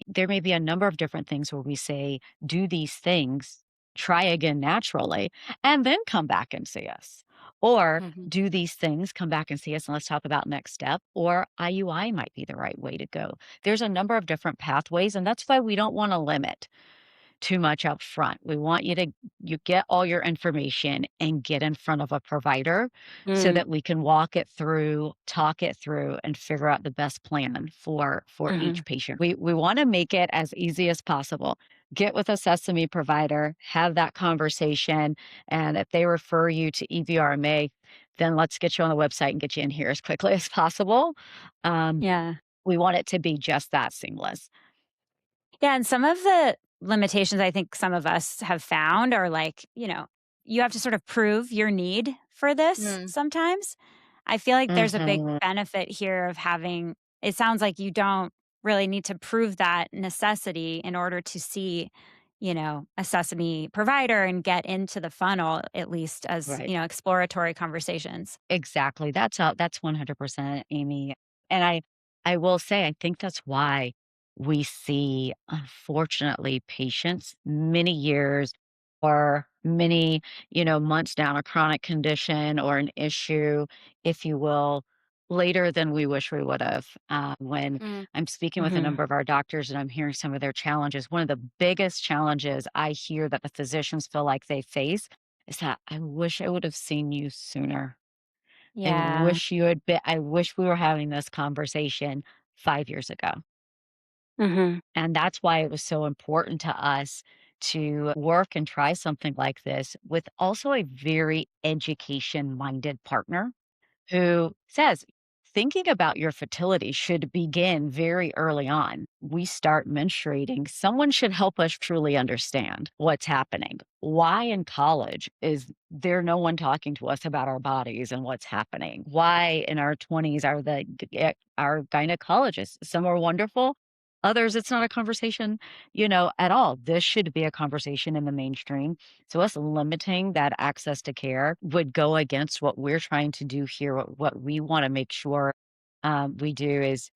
[SPEAKER 4] there may be a number of different things where we say, do these things, try again naturally, and then come back and see us. Or
[SPEAKER 3] Mhm.
[SPEAKER 4] do these things, come back and see us, and let's talk about next step. Or IUI might be the right way to go. There's a number of different pathways, and that's why we don't want to limit too much up front. We want you get all your information and get in front of a provider so
[SPEAKER 5] Mm,
[SPEAKER 4] that we can walk it through, talk it through, and figure out the best plan for
[SPEAKER 5] hmm.
[SPEAKER 4] each patient. We want to make it as easy as possible. Get with a Sesame provider, have that conversation, and if they refer you to EVRMA, then let's get you on the website and get you in here as quickly as possible. Um,
[SPEAKER 5] Yeah.
[SPEAKER 4] we want it to be just that seamless.
[SPEAKER 5] Yeah, and some of the limitations I think some of us have found are like, you have to sort of prove your need for this
[SPEAKER 3] Mm,
[SPEAKER 5] sometimes. I feel like there's a big
[SPEAKER 4] Mhm.
[SPEAKER 5] benefit here of having it sounds like you don't really need to prove that necessity in order to see, a Sesame provider and get into the funnel at least as,
[SPEAKER 4] Right.
[SPEAKER 5] exploratory conversations.
[SPEAKER 4] Exactly. That's 100% Amy. And I will say I think that's why we see, unfortunately, patients many years or many, months down a chronic condition or an issue, if you will, later than we wish we would have. When
[SPEAKER 3] Mm.
[SPEAKER 4] I'm speaking with a
[SPEAKER 5] Mhm.
[SPEAKER 4] number of our doctors and I'm hearing some of their challenges, one of the biggest challenges I hear that the physicians feel like they face is that I wish I would have seen you sooner.
[SPEAKER 5] Yeah.
[SPEAKER 4] I wish we were having this conversation 5 years ago.
[SPEAKER 5] Mhm.
[SPEAKER 4] And that's why it was so important to us to work and try something like this with also a very education minded partner who says thinking about your fertility should begin very early on. We start menstruating. Someone should help us truly understand what's happening. Why in college is there no one talking to us about our bodies and what's happening? Why in our 20s are our gynecologists? Some are wonderful. Others, it's not a conversation, at all. This should be a conversation in the mainstream. So us limiting that access to care would go against what we're trying to do here. What we want to make sure we do is,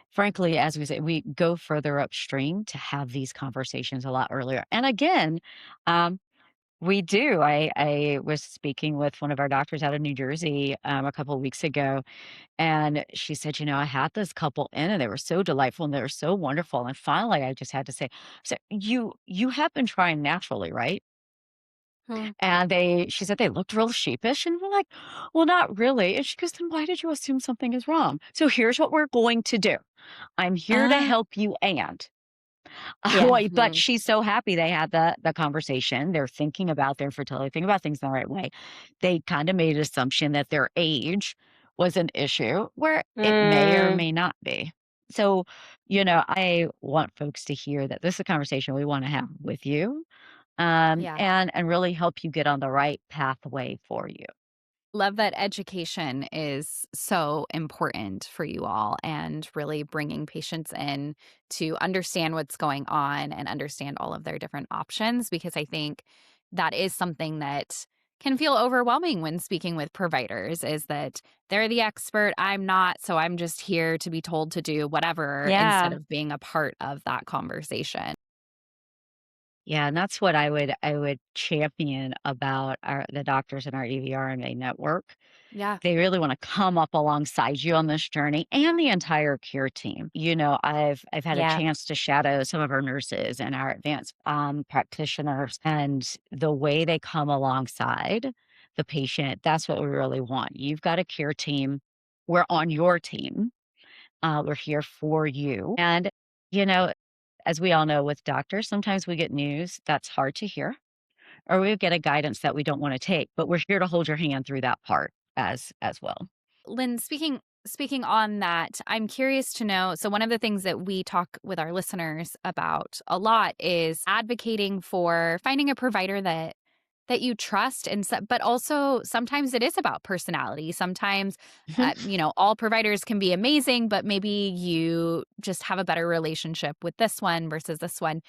[SPEAKER 4] frankly, as we say, we go further upstream to have these conversations a lot earlier. And again, um, we do. I was speaking with one of our doctors out of New Jersey a couple of weeks ago, and she said, I had this couple in and they were so delightful and they were so wonderful. And finally, I just had to say, so you have been trying naturally, right?
[SPEAKER 3] Hmm.
[SPEAKER 4] And she said they looked real sheepish, and we're like, "Well, not really." And she goes, "Then why did you assume something is wrong? So here's what we're going to do. I'm here to
[SPEAKER 5] Uh,
[SPEAKER 4] help you and."
[SPEAKER 5] yeah.
[SPEAKER 4] But
[SPEAKER 3] Mhm.
[SPEAKER 4] she's so happy they had the conversation. They're thinking about their fertility, thinking about things the right way. They kind of made an assumption that their age was an issue where it may or
[SPEAKER 5] Mm,
[SPEAKER 4] may not be. So, I want folks to hear that this is a conversation we want to have with you,
[SPEAKER 3] Yeah.
[SPEAKER 4] and really help you get on the right pathway for you.
[SPEAKER 1] Love that education is so important for you all and really bringing patients in to understand what's going on and understand all of their different options, because I think that is something that can feel overwhelming when speaking with providers, is that they're the expert, I'm not, so I'm just here to be told to do whatever instead
[SPEAKER 5] yeah.
[SPEAKER 1] of being a part of that conversation.
[SPEAKER 4] Yeah, and that's what I would champion about the doctors in our EVRMA network.
[SPEAKER 3] Yeah.
[SPEAKER 4] They really wanna come up alongside you on this journey and the entire care team. I've had a
[SPEAKER 5] Yeah.
[SPEAKER 4] chance to shadow some of our nurses and our advanced, practitioners, and the way they come alongside the patient, that's what we really want. You've got a care team. We're on your team. We're here for you. And, you know, as we all know with doctors, sometimes we get news that's hard to hear, or we get a guidance that we don't want to take, but we're here to hold your hand through that part as well.
[SPEAKER 1] Lynn, speaking on that, I'm curious to know, so one of the things that we talk with our listeners about a lot is advocating for finding a provider that you trust, and but also sometimes it is about personality. Sometimes all providers can be amazing, but maybe you just have a better relationship with this one versus this one.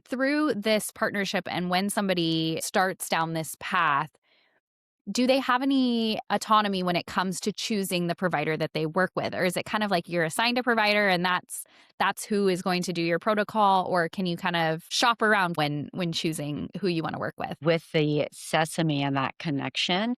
[SPEAKER 1] Through this partnership, and when somebody starts down this path, do they have any autonomy when it comes to choosing the provider that they work with? Or is it kind of like you're assigned a provider and that's who is going to do your protocol? Or can you kind of shop around when choosing who you want to work with?
[SPEAKER 4] With the Sesame and that connection,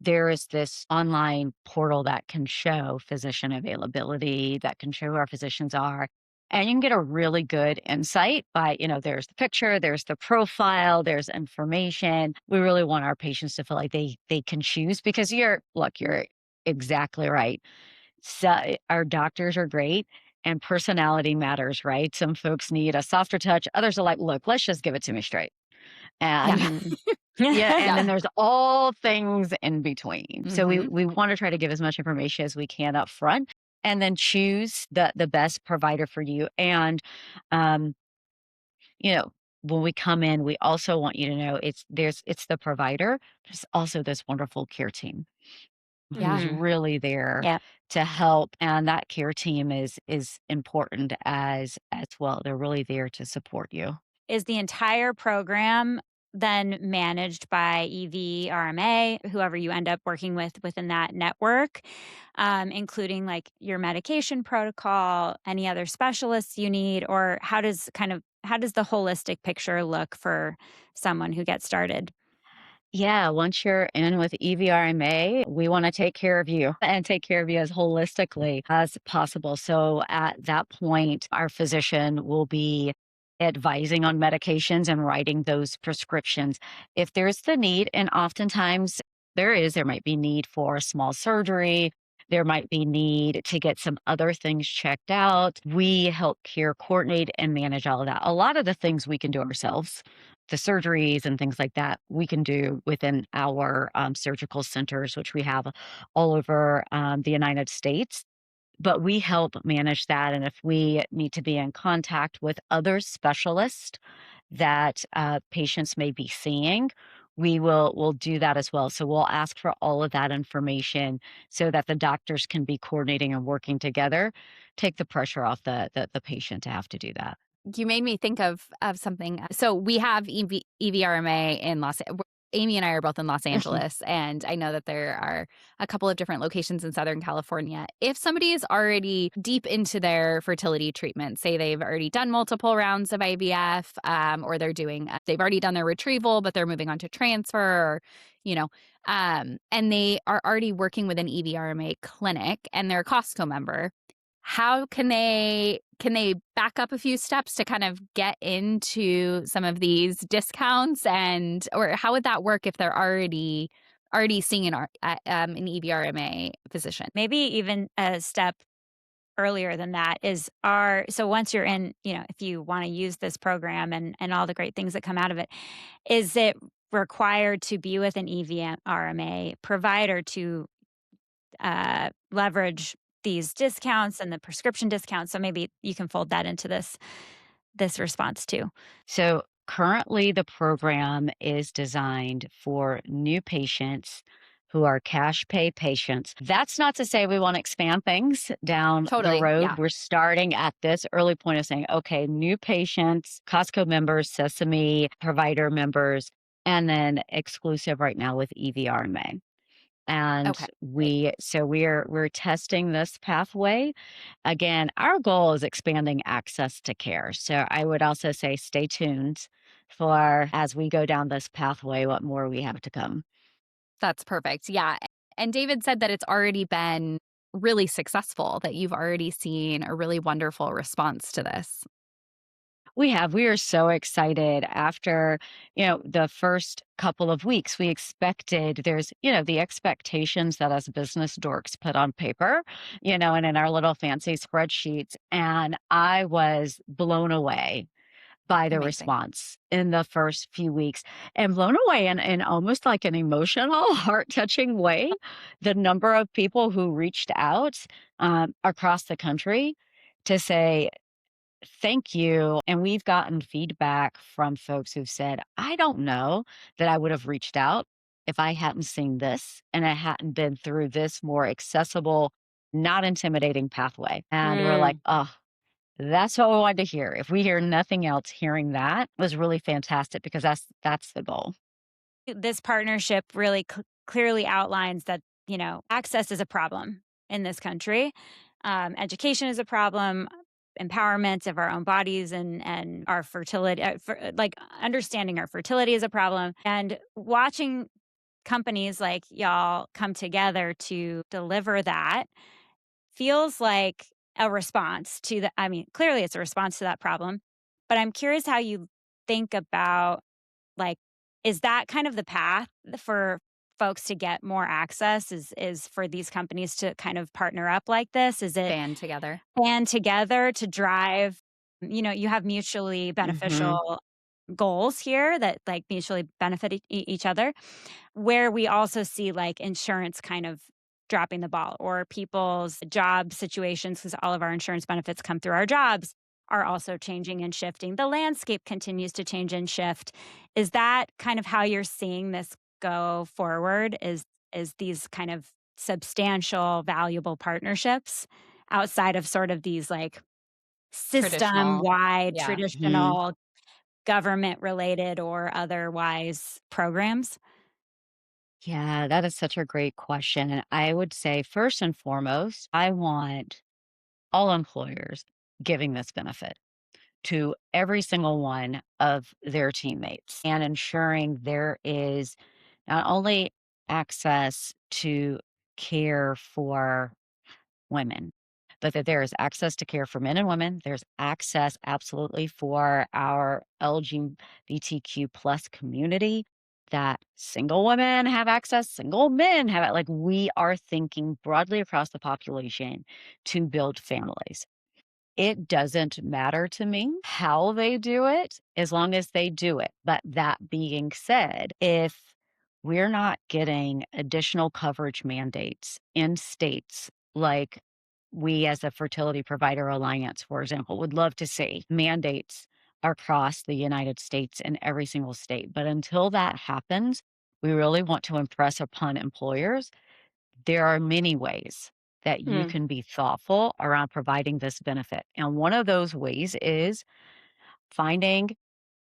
[SPEAKER 4] there is this online portal that can show physician availability, that can show who our physicians are. And you can get a really good insight by, there's the picture, there's the profile, there's information. We really want our patients to feel like they can choose because you're exactly right. So our doctors are great and personality matters, right? Some folks need a softer touch. Others are like, look, let's just give it to me straight.
[SPEAKER 1] Yeah.
[SPEAKER 4] And
[SPEAKER 5] Mhm.
[SPEAKER 4] yeah, and then
[SPEAKER 1] Yeah.
[SPEAKER 4] there's all things in between. So we
[SPEAKER 1] Hmm.
[SPEAKER 4] we wanna try to give as much information as we can up front and then choose the best provider for you. And, um, you know, when we come in, we also want you to know it's the provider, there's also this wonderful care team
[SPEAKER 1] Yeah.
[SPEAKER 4] who's
[SPEAKER 5] Mhm.
[SPEAKER 4] really there
[SPEAKER 5] Yeah.
[SPEAKER 4] to help, and that care team is important as well. They're really there to support you.
[SPEAKER 5] Is the entire program then managed by EVRMA, whoever you end up working with within that network, including like your medication protocol, any other specialists you need, or how does the holistic picture look for someone who gets started?
[SPEAKER 4] Yeah, once you're in with EVRMA, we want to take care of you and take care of you as holistically as possible. So at that point, our physician will be advising on medications and writing those prescriptions. If there's the need, and oftentimes there might be need for a small surgery. There might be need to get some other things checked out. We help care coordinate and manage all of that. A lot of the things we can do ourselves, the surgeries and things like that we can do within our surgical centers, which we have all over the United States. But we help manage that. And if we need to be in contact with other specialists that patients may be seeing, we'll do that as well. So we'll ask for all of that information so that the doctors can be coordinating and working together, take the pressure off the patient to have to do that.
[SPEAKER 3] You made me think of something. So we have EVRMA in Amy and I are both in Los Angeles, and I know that there are a couple of different locations in Southern California. If somebody is already deep into their fertility treatment, say they've already done multiple rounds of IVF, or they've already done their retrieval, but they're moving on to transfer, or, and they are already working with an EVRMA clinic and they're a Costco member, how can they back up a few steps to kind of get into some of these discounts, or how would that work if they're already seeing an EVRMA physician?
[SPEAKER 5] Maybe even a step earlier than that is so once you're in, if you want to use this program and all the great things that come out of it, is it required to be with an EVRMA provider to leverage these discounts and the prescription discounts? So maybe you can fold that into this response too.
[SPEAKER 4] So currently, the program is designed for new patients who are cash pay patients. That's not to say we want to expand things down the
[SPEAKER 3] Totally.
[SPEAKER 4] road.
[SPEAKER 3] Yeah.
[SPEAKER 4] We're starting at this early point of saying, okay, new patients, Costco members, Sesame provider members, and then exclusive right now with EVRMA. And
[SPEAKER 3] Okay. Great.
[SPEAKER 4] we're testing this pathway. Again, our goal is expanding access to care. So I would also say stay tuned for as we go down this pathway, what more we have to come.
[SPEAKER 3] That's perfect. Yeah. And David said that it's already been really successful, that you've already seen a really wonderful response to this.
[SPEAKER 4] We are so excited after, the first couple of weeks. We expected there's, the expectations that us business dorks put on paper, and in our little fancy spreadsheets. And I was blown away by the
[SPEAKER 3] Amazing.
[SPEAKER 4] response in the first few weeks, and blown away in almost like an emotional, heart-touching way. The number of people who reached out across the country to say, thank you. And we've gotten feedback from folks who've said, I don't know that I would have reached out if I hadn't seen this and I hadn't been through this more accessible, not intimidating pathway. And we're like,
[SPEAKER 3] Mm.
[SPEAKER 4] oh, that's what we wanted to hear. If we hear nothing else, hearing that was really fantastic because that's the goal.
[SPEAKER 5] This partnership really clearly outlines that, access is a problem in this country. Education is a problem. Empowerment of our own bodies and our fertility, like understanding our fertility is a problem. And watching companies like y'all come together to deliver that feels like a response to the, I mean, clearly it's a response to that problem. But I'm curious how you think about, like, is that kind of the path for folks to get more access, is for these companies to kind of partner up like this? Is it
[SPEAKER 3] Band together.
[SPEAKER 5] band together to drive, you have mutually
[SPEAKER 4] Hmm.
[SPEAKER 5] beneficial goals here that like mutually benefit each other, where we also see like insurance kind of dropping the ball, or people's job situations, because all of our insurance benefits come through our jobs, are also changing and shifting. The landscape continues to change and shift. Is that kind of how you're seeing this go forward? Is these kind of substantial, valuable partnerships outside of sort of these like system
[SPEAKER 3] Traditional.
[SPEAKER 5] wide,
[SPEAKER 3] Yeah.
[SPEAKER 5] traditional, government related or otherwise programs?
[SPEAKER 4] Yeah, that is such a great question. And I would say, first and foremost, I want all employers giving this benefit to every single one of their teammates and ensuring there is not only access to care for women, but that there is access to care for men and women. There's access absolutely for our LGBTQ plus community, that single women have access, single men have it. Like we are thinking broadly across the population to build families. It doesn't matter to me how they do it as long as they do it. But that being said, if we're not getting additional coverage mandates in states like we as a fertility provider alliance, for example, would love to see mandates across the United States in every single state. But until that happens, we really want to impress upon employers there are many ways that you
[SPEAKER 5] Mm.
[SPEAKER 4] can be thoughtful around providing this benefit. And one of those ways is finding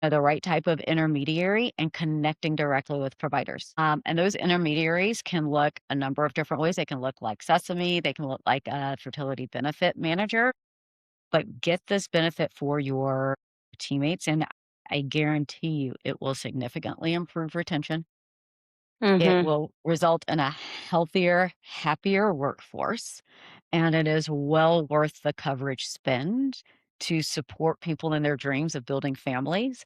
[SPEAKER 4] the right type of intermediary and connecting directly with providers. And those intermediaries can look a number of different ways. They can look like Sesame, they can look like a fertility benefit manager, but get this benefit for your teammates. And I guarantee you it will significantly improve retention. It
[SPEAKER 5] Mhm.
[SPEAKER 4] will result in a healthier, happier workforce, and it is well worth the coverage spend to support people in their dreams of building families.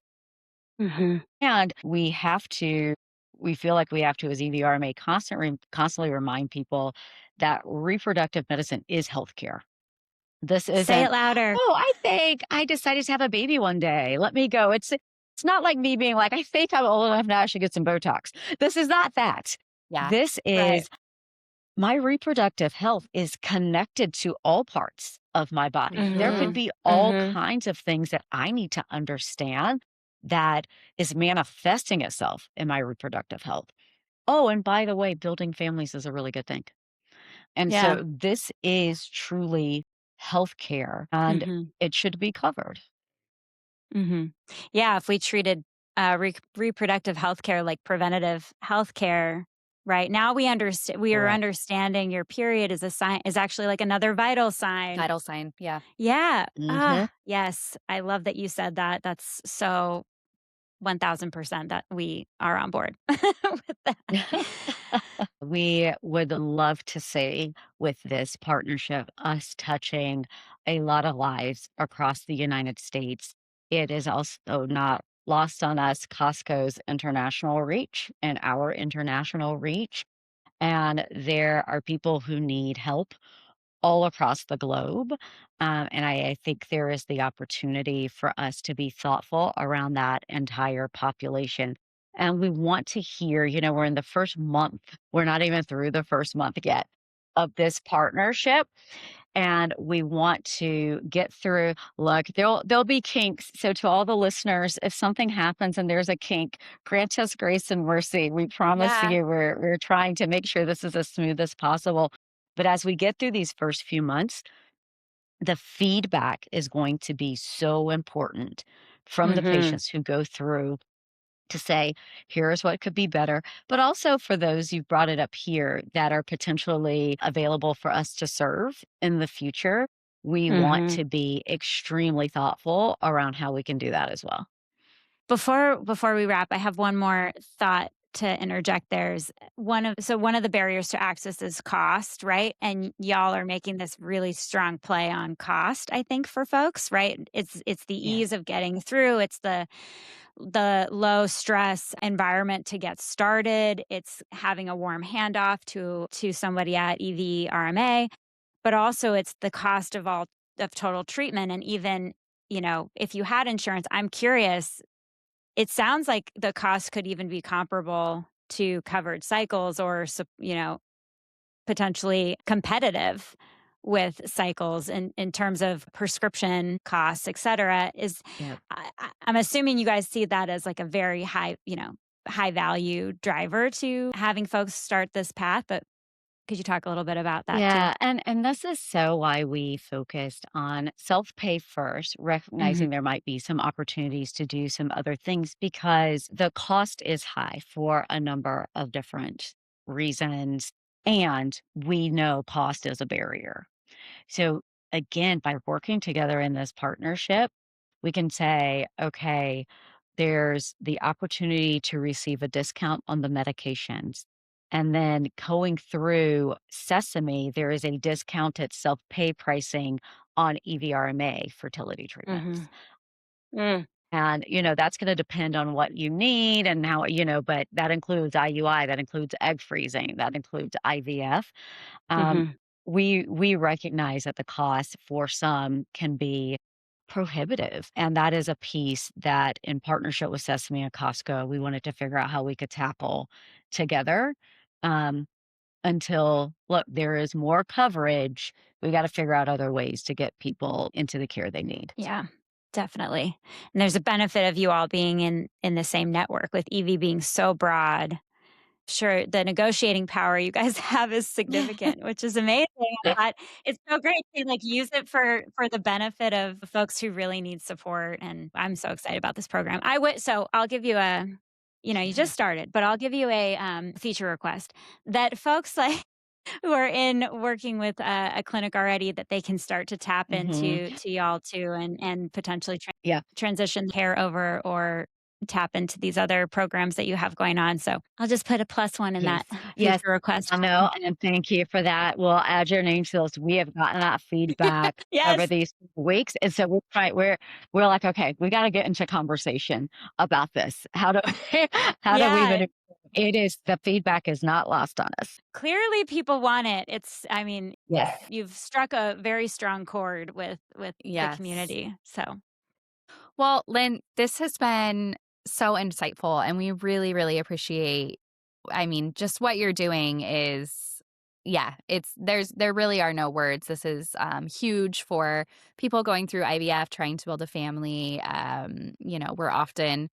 [SPEAKER 5] Mhm.
[SPEAKER 4] And we feel like we have to, as EVRMA, constantly remind people that reproductive medicine is healthcare. This
[SPEAKER 5] Say
[SPEAKER 4] isn't,
[SPEAKER 5] it louder.
[SPEAKER 4] "Oh, I think I decided to have a baby one day. Let me go." It's not like me being like, "I think I'm old enough now, I should get some Botox." This is not that.
[SPEAKER 3] Yeah.
[SPEAKER 4] This
[SPEAKER 5] Right.
[SPEAKER 4] is my reproductive health is connected to all parts of my body. There could
[SPEAKER 5] Mhm.
[SPEAKER 3] Mhm.
[SPEAKER 4] be all
[SPEAKER 5] Mhm.
[SPEAKER 4] kinds of things that I need to understand that is manifesting itself in my reproductive health. Oh, and by the way, building families is a really good thing. And
[SPEAKER 5] Yeah.
[SPEAKER 4] so this is truly healthcare and
[SPEAKER 5] Mhm.
[SPEAKER 4] it should be covered.
[SPEAKER 5] Mhm. Yeah, if we treated, reproductive health care like preventative health care, right? Now we are
[SPEAKER 4] Correct.
[SPEAKER 5] understanding your period is a sign is actually like another vital sign.
[SPEAKER 3] Vital sign. Yeah.
[SPEAKER 5] Yeah.
[SPEAKER 4] Mhm.
[SPEAKER 5] Ah, yes. I love that you said that. That's so 1000% that we are on board with that.
[SPEAKER 4] We would love to see with this partnership us touching a lot of lives across the United States. It is also not lost on us Costco's international reach and our international reach. And there are people who need help all across the globe. And I think there is the opportunity for us to be thoughtful around that entire population. And we want to hear, we're in the first month, we're not even through the first month yet of this partnership. And we want to get through. Look, there'll be kinks. So to all the listeners, if something happens and there's a kink, grant us grace and mercy. We promise
[SPEAKER 3] Yeah.
[SPEAKER 4] you we're trying to make sure this is as smooth as possible. But as we get through these first few months, the feedback is going to be so important from the
[SPEAKER 5] Mhm.
[SPEAKER 4] patients who go through to say, here's what could be better. But also for those you've brought it up here that are potentially available for us to serve in the future, we want
[SPEAKER 5] Mhm.
[SPEAKER 4] to be extremely thoughtful around how we can do that as well.
[SPEAKER 5] Before we wrap, I have one more thought to interject. There's one of the barriers to access is cost, right? And y'all are making this really strong play on cost, I think, for folks, right? It's the
[SPEAKER 4] Yes.
[SPEAKER 5] ease of getting through. It's the low stress environment to get started. It's having a warm handoff to somebody at EVRMA, but also it's the cost of total treatment. And even, if you had insurance, I'm curious, it sounds like the cost could even be comparable to covered cycles or, potentially competitive with cycles in terms of prescription costs, et cetera. I'm assuming you guys see that as like a very high, high value driver to having folks start this path, but could you talk a little bit about that too?
[SPEAKER 4] Yeah, and this is so why we focused on self-pay first,
[SPEAKER 5] Mhm.
[SPEAKER 4] recognizing there might be some opportunities to do some other things because the cost is high for a number of different reasons, and we know cost is a barrier. So again, by working together in this partnership, we can say, okay, there's the opportunity to receive a discount on the medications. And then going through Sesame, there is a discounted self-pay pricing on EVRMA fertility treatments.
[SPEAKER 5] Mm.
[SPEAKER 4] And, that's going to depend on what you need and how, but that includes IUI, that includes egg freezing, that includes IVF. Um,
[SPEAKER 5] Mhm.
[SPEAKER 4] we recognize that the cost for some can be prohibitive. And that is a piece that, in partnership with Sesame and Costco, we wanted to figure out how we could tackle together. Um, until, look, there is more coverage. We got to figure out other ways to get people into the care they need.
[SPEAKER 5] Yeah, definitely. And there's a benefit of you all being in the same network with EV being so broad. Sure, the negotiating power you guys have is significant, which is amazing.
[SPEAKER 4] Yeah.
[SPEAKER 5] But it's so great to use it for the benefit of folks who really need support. And I'm so excited about this program. So I'll give you a, you just started, but I'll give you a feature request that folks like who are in working with a clinic already, that they can start to tap into to y'all too, and potentially
[SPEAKER 4] Yeah.
[SPEAKER 5] transition care over, or tap into these other programs that you have going on. So I'll just put a +1 in that
[SPEAKER 4] Yes.
[SPEAKER 5] future request.
[SPEAKER 4] I know, and thank you for that. We'll add your name to those. We have gotten that feedback over
[SPEAKER 5] Yes.
[SPEAKER 4] these weeks, and so we're like, okay, we got to get into conversation about this. How do how do we
[SPEAKER 5] Yeah.
[SPEAKER 4] even? It is, the feedback is not lost on us.
[SPEAKER 5] Clearly people want it.
[SPEAKER 4] Yes.
[SPEAKER 5] You've struck a very strong chord with the
[SPEAKER 1] Yes.
[SPEAKER 5] community. So
[SPEAKER 1] Well, Lynn, this has been so insightful, and we really, really appreciate, just what you're doing is, yeah, there really are no words. This is huge for people going through IVF, trying to build a family. We're often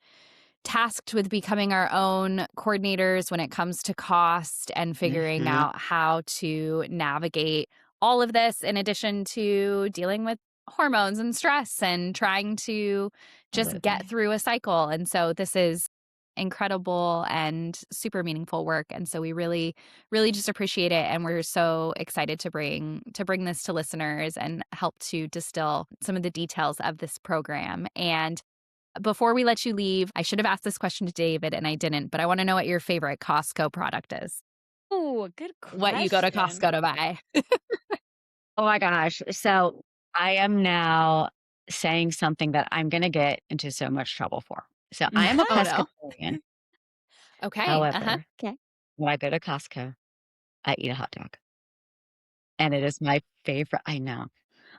[SPEAKER 1] tasked with becoming our own coordinators when it comes to cost and figuring out how to navigate all of this, in addition to dealing with hormones and stress and trying to just get through a cycle. And so this is incredible and super meaningful work. And so we really, really just appreciate it. And we're so excited to bring this to listeners and help to distill some of the details of this program. And before we let you leave, I should have asked this question to David and I didn't, but I want to know what your favorite Costco product is.
[SPEAKER 5] oh, good question.
[SPEAKER 1] What you go to Costco to buy.
[SPEAKER 4] Oh my gosh. So I am now saying something that I'm going to get into so much trouble for. So I am a
[SPEAKER 1] Oh, no.
[SPEAKER 4] pescatarian.
[SPEAKER 1] Okay.
[SPEAKER 4] However,
[SPEAKER 5] Okay.
[SPEAKER 4] when I go to Costco, I eat a hot dog. And it is my favorite. I know.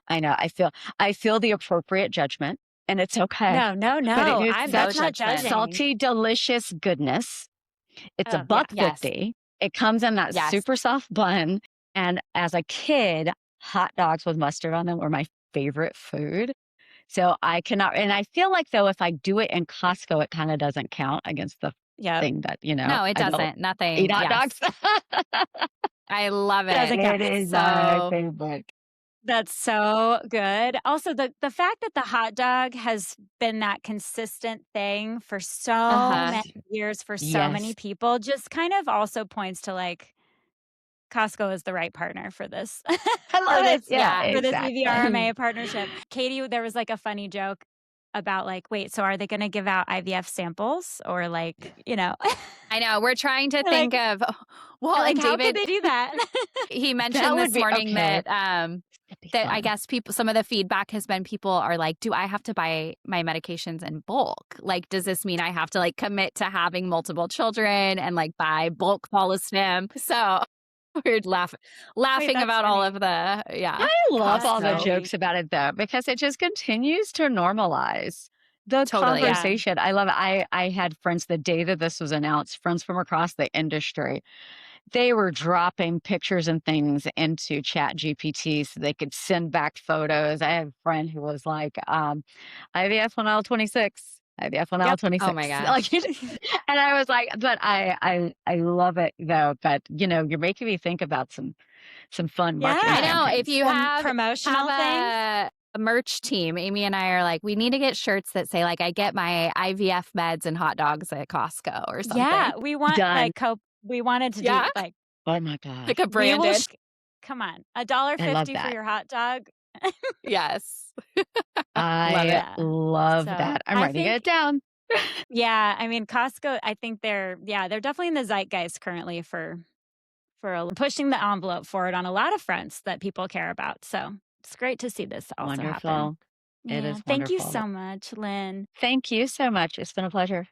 [SPEAKER 4] I feel the appropriate judgment, and it's okay.
[SPEAKER 5] No.
[SPEAKER 4] But it is
[SPEAKER 5] I'm
[SPEAKER 1] no
[SPEAKER 5] that's not
[SPEAKER 1] judgment.
[SPEAKER 5] judging.
[SPEAKER 4] salty, delicious goodness. It's
[SPEAKER 5] Oh,
[SPEAKER 4] a buck
[SPEAKER 1] yes.
[SPEAKER 4] 50. It comes in that
[SPEAKER 1] Yes.
[SPEAKER 4] super soft bun. And as a kid, hot dogs with mustard on them were my favorite food. So I cannot, and I feel like, though, if I do it in Costco, it kind of doesn't count against the
[SPEAKER 5] Yeah.
[SPEAKER 4] thing that,
[SPEAKER 1] No, it
[SPEAKER 4] I don't
[SPEAKER 1] doesn't. Nothing.
[SPEAKER 4] eat hot
[SPEAKER 1] Yes.
[SPEAKER 4] dogs.
[SPEAKER 1] I love it.
[SPEAKER 5] Doesn't count.
[SPEAKER 4] It is my
[SPEAKER 1] So
[SPEAKER 4] favorite.
[SPEAKER 5] That's so good. Also, the fact that the hot dog has been that consistent thing for so many years for so many
[SPEAKER 4] Yes.
[SPEAKER 5] people just kind of also points to like Costco is the right partner for this.
[SPEAKER 4] I
[SPEAKER 5] for
[SPEAKER 4] love it.
[SPEAKER 5] this
[SPEAKER 4] Yeah,
[SPEAKER 5] for this
[SPEAKER 4] exactly.
[SPEAKER 5] EVRMA partnership. Katie, there was like a funny joke about like, wait, so are they going to give out IVF samples or like,
[SPEAKER 1] I know we're trying to
[SPEAKER 5] Like-
[SPEAKER 1] think of, well,
[SPEAKER 5] like
[SPEAKER 1] and
[SPEAKER 5] how
[SPEAKER 1] David,
[SPEAKER 5] could they do that?
[SPEAKER 1] he mentioned
[SPEAKER 4] That would
[SPEAKER 1] this
[SPEAKER 4] be
[SPEAKER 1] morning
[SPEAKER 4] okay.
[SPEAKER 1] that that I guess some of the feedback has been people are like, do I have to buy my medications in bulk? Like, does this mean I have to like commit to having multiple children and like buy bulk Follistim? So we're laughing
[SPEAKER 5] that's
[SPEAKER 1] about all
[SPEAKER 5] funny.
[SPEAKER 1] of the, yeah.
[SPEAKER 4] I love all the
[SPEAKER 1] Costco.
[SPEAKER 4] jokes about it, though, because it just continues to normalize the
[SPEAKER 1] Totally. Yeah.
[SPEAKER 4] conversation. I love it. I had friends the day that this was announced, friends from across the industry. They were dropping pictures and things into Chat GPT so they could send back photos. I have a friend who was like, IVF on aisle 26. IVF on aisle 26.
[SPEAKER 1] Oh my gosh.
[SPEAKER 4] Like, and I was like, but I love it, though. But, you're making me think about some fun marketing
[SPEAKER 5] Yeah.
[SPEAKER 1] I know.
[SPEAKER 4] campaigns.
[SPEAKER 1] If you
[SPEAKER 5] Some
[SPEAKER 1] have
[SPEAKER 5] promotional things.
[SPEAKER 1] a merch team, Amy and I are like, we need to get shirts that say like, I get my IVF meds and hot dogs at Costco or something.
[SPEAKER 5] Yeah, we want
[SPEAKER 4] Done.
[SPEAKER 5] like we wanted to
[SPEAKER 1] Yeah.
[SPEAKER 5] do like
[SPEAKER 4] Oh my gosh.
[SPEAKER 1] Like a
[SPEAKER 5] we will
[SPEAKER 1] branded.
[SPEAKER 5] come on,
[SPEAKER 4] I love
[SPEAKER 5] $1.50 for
[SPEAKER 4] that.
[SPEAKER 5] your hot dog.
[SPEAKER 1] Yes.
[SPEAKER 4] I
[SPEAKER 5] it.
[SPEAKER 4] love
[SPEAKER 5] So,
[SPEAKER 4] that. I'm
[SPEAKER 5] I
[SPEAKER 4] writing it
[SPEAKER 5] think-
[SPEAKER 4] down.
[SPEAKER 5] Yeah, I mean, Costco, I think they're definitely in the zeitgeist currently for pushing the envelope forward on a lot of fronts that people care about. So it's great to see this also happen.
[SPEAKER 4] Wonderful. It
[SPEAKER 5] Yeah.
[SPEAKER 4] is
[SPEAKER 5] Thank you
[SPEAKER 4] wonderful.
[SPEAKER 5] so much, Lynn.
[SPEAKER 4] Thank you so much. It's been a pleasure.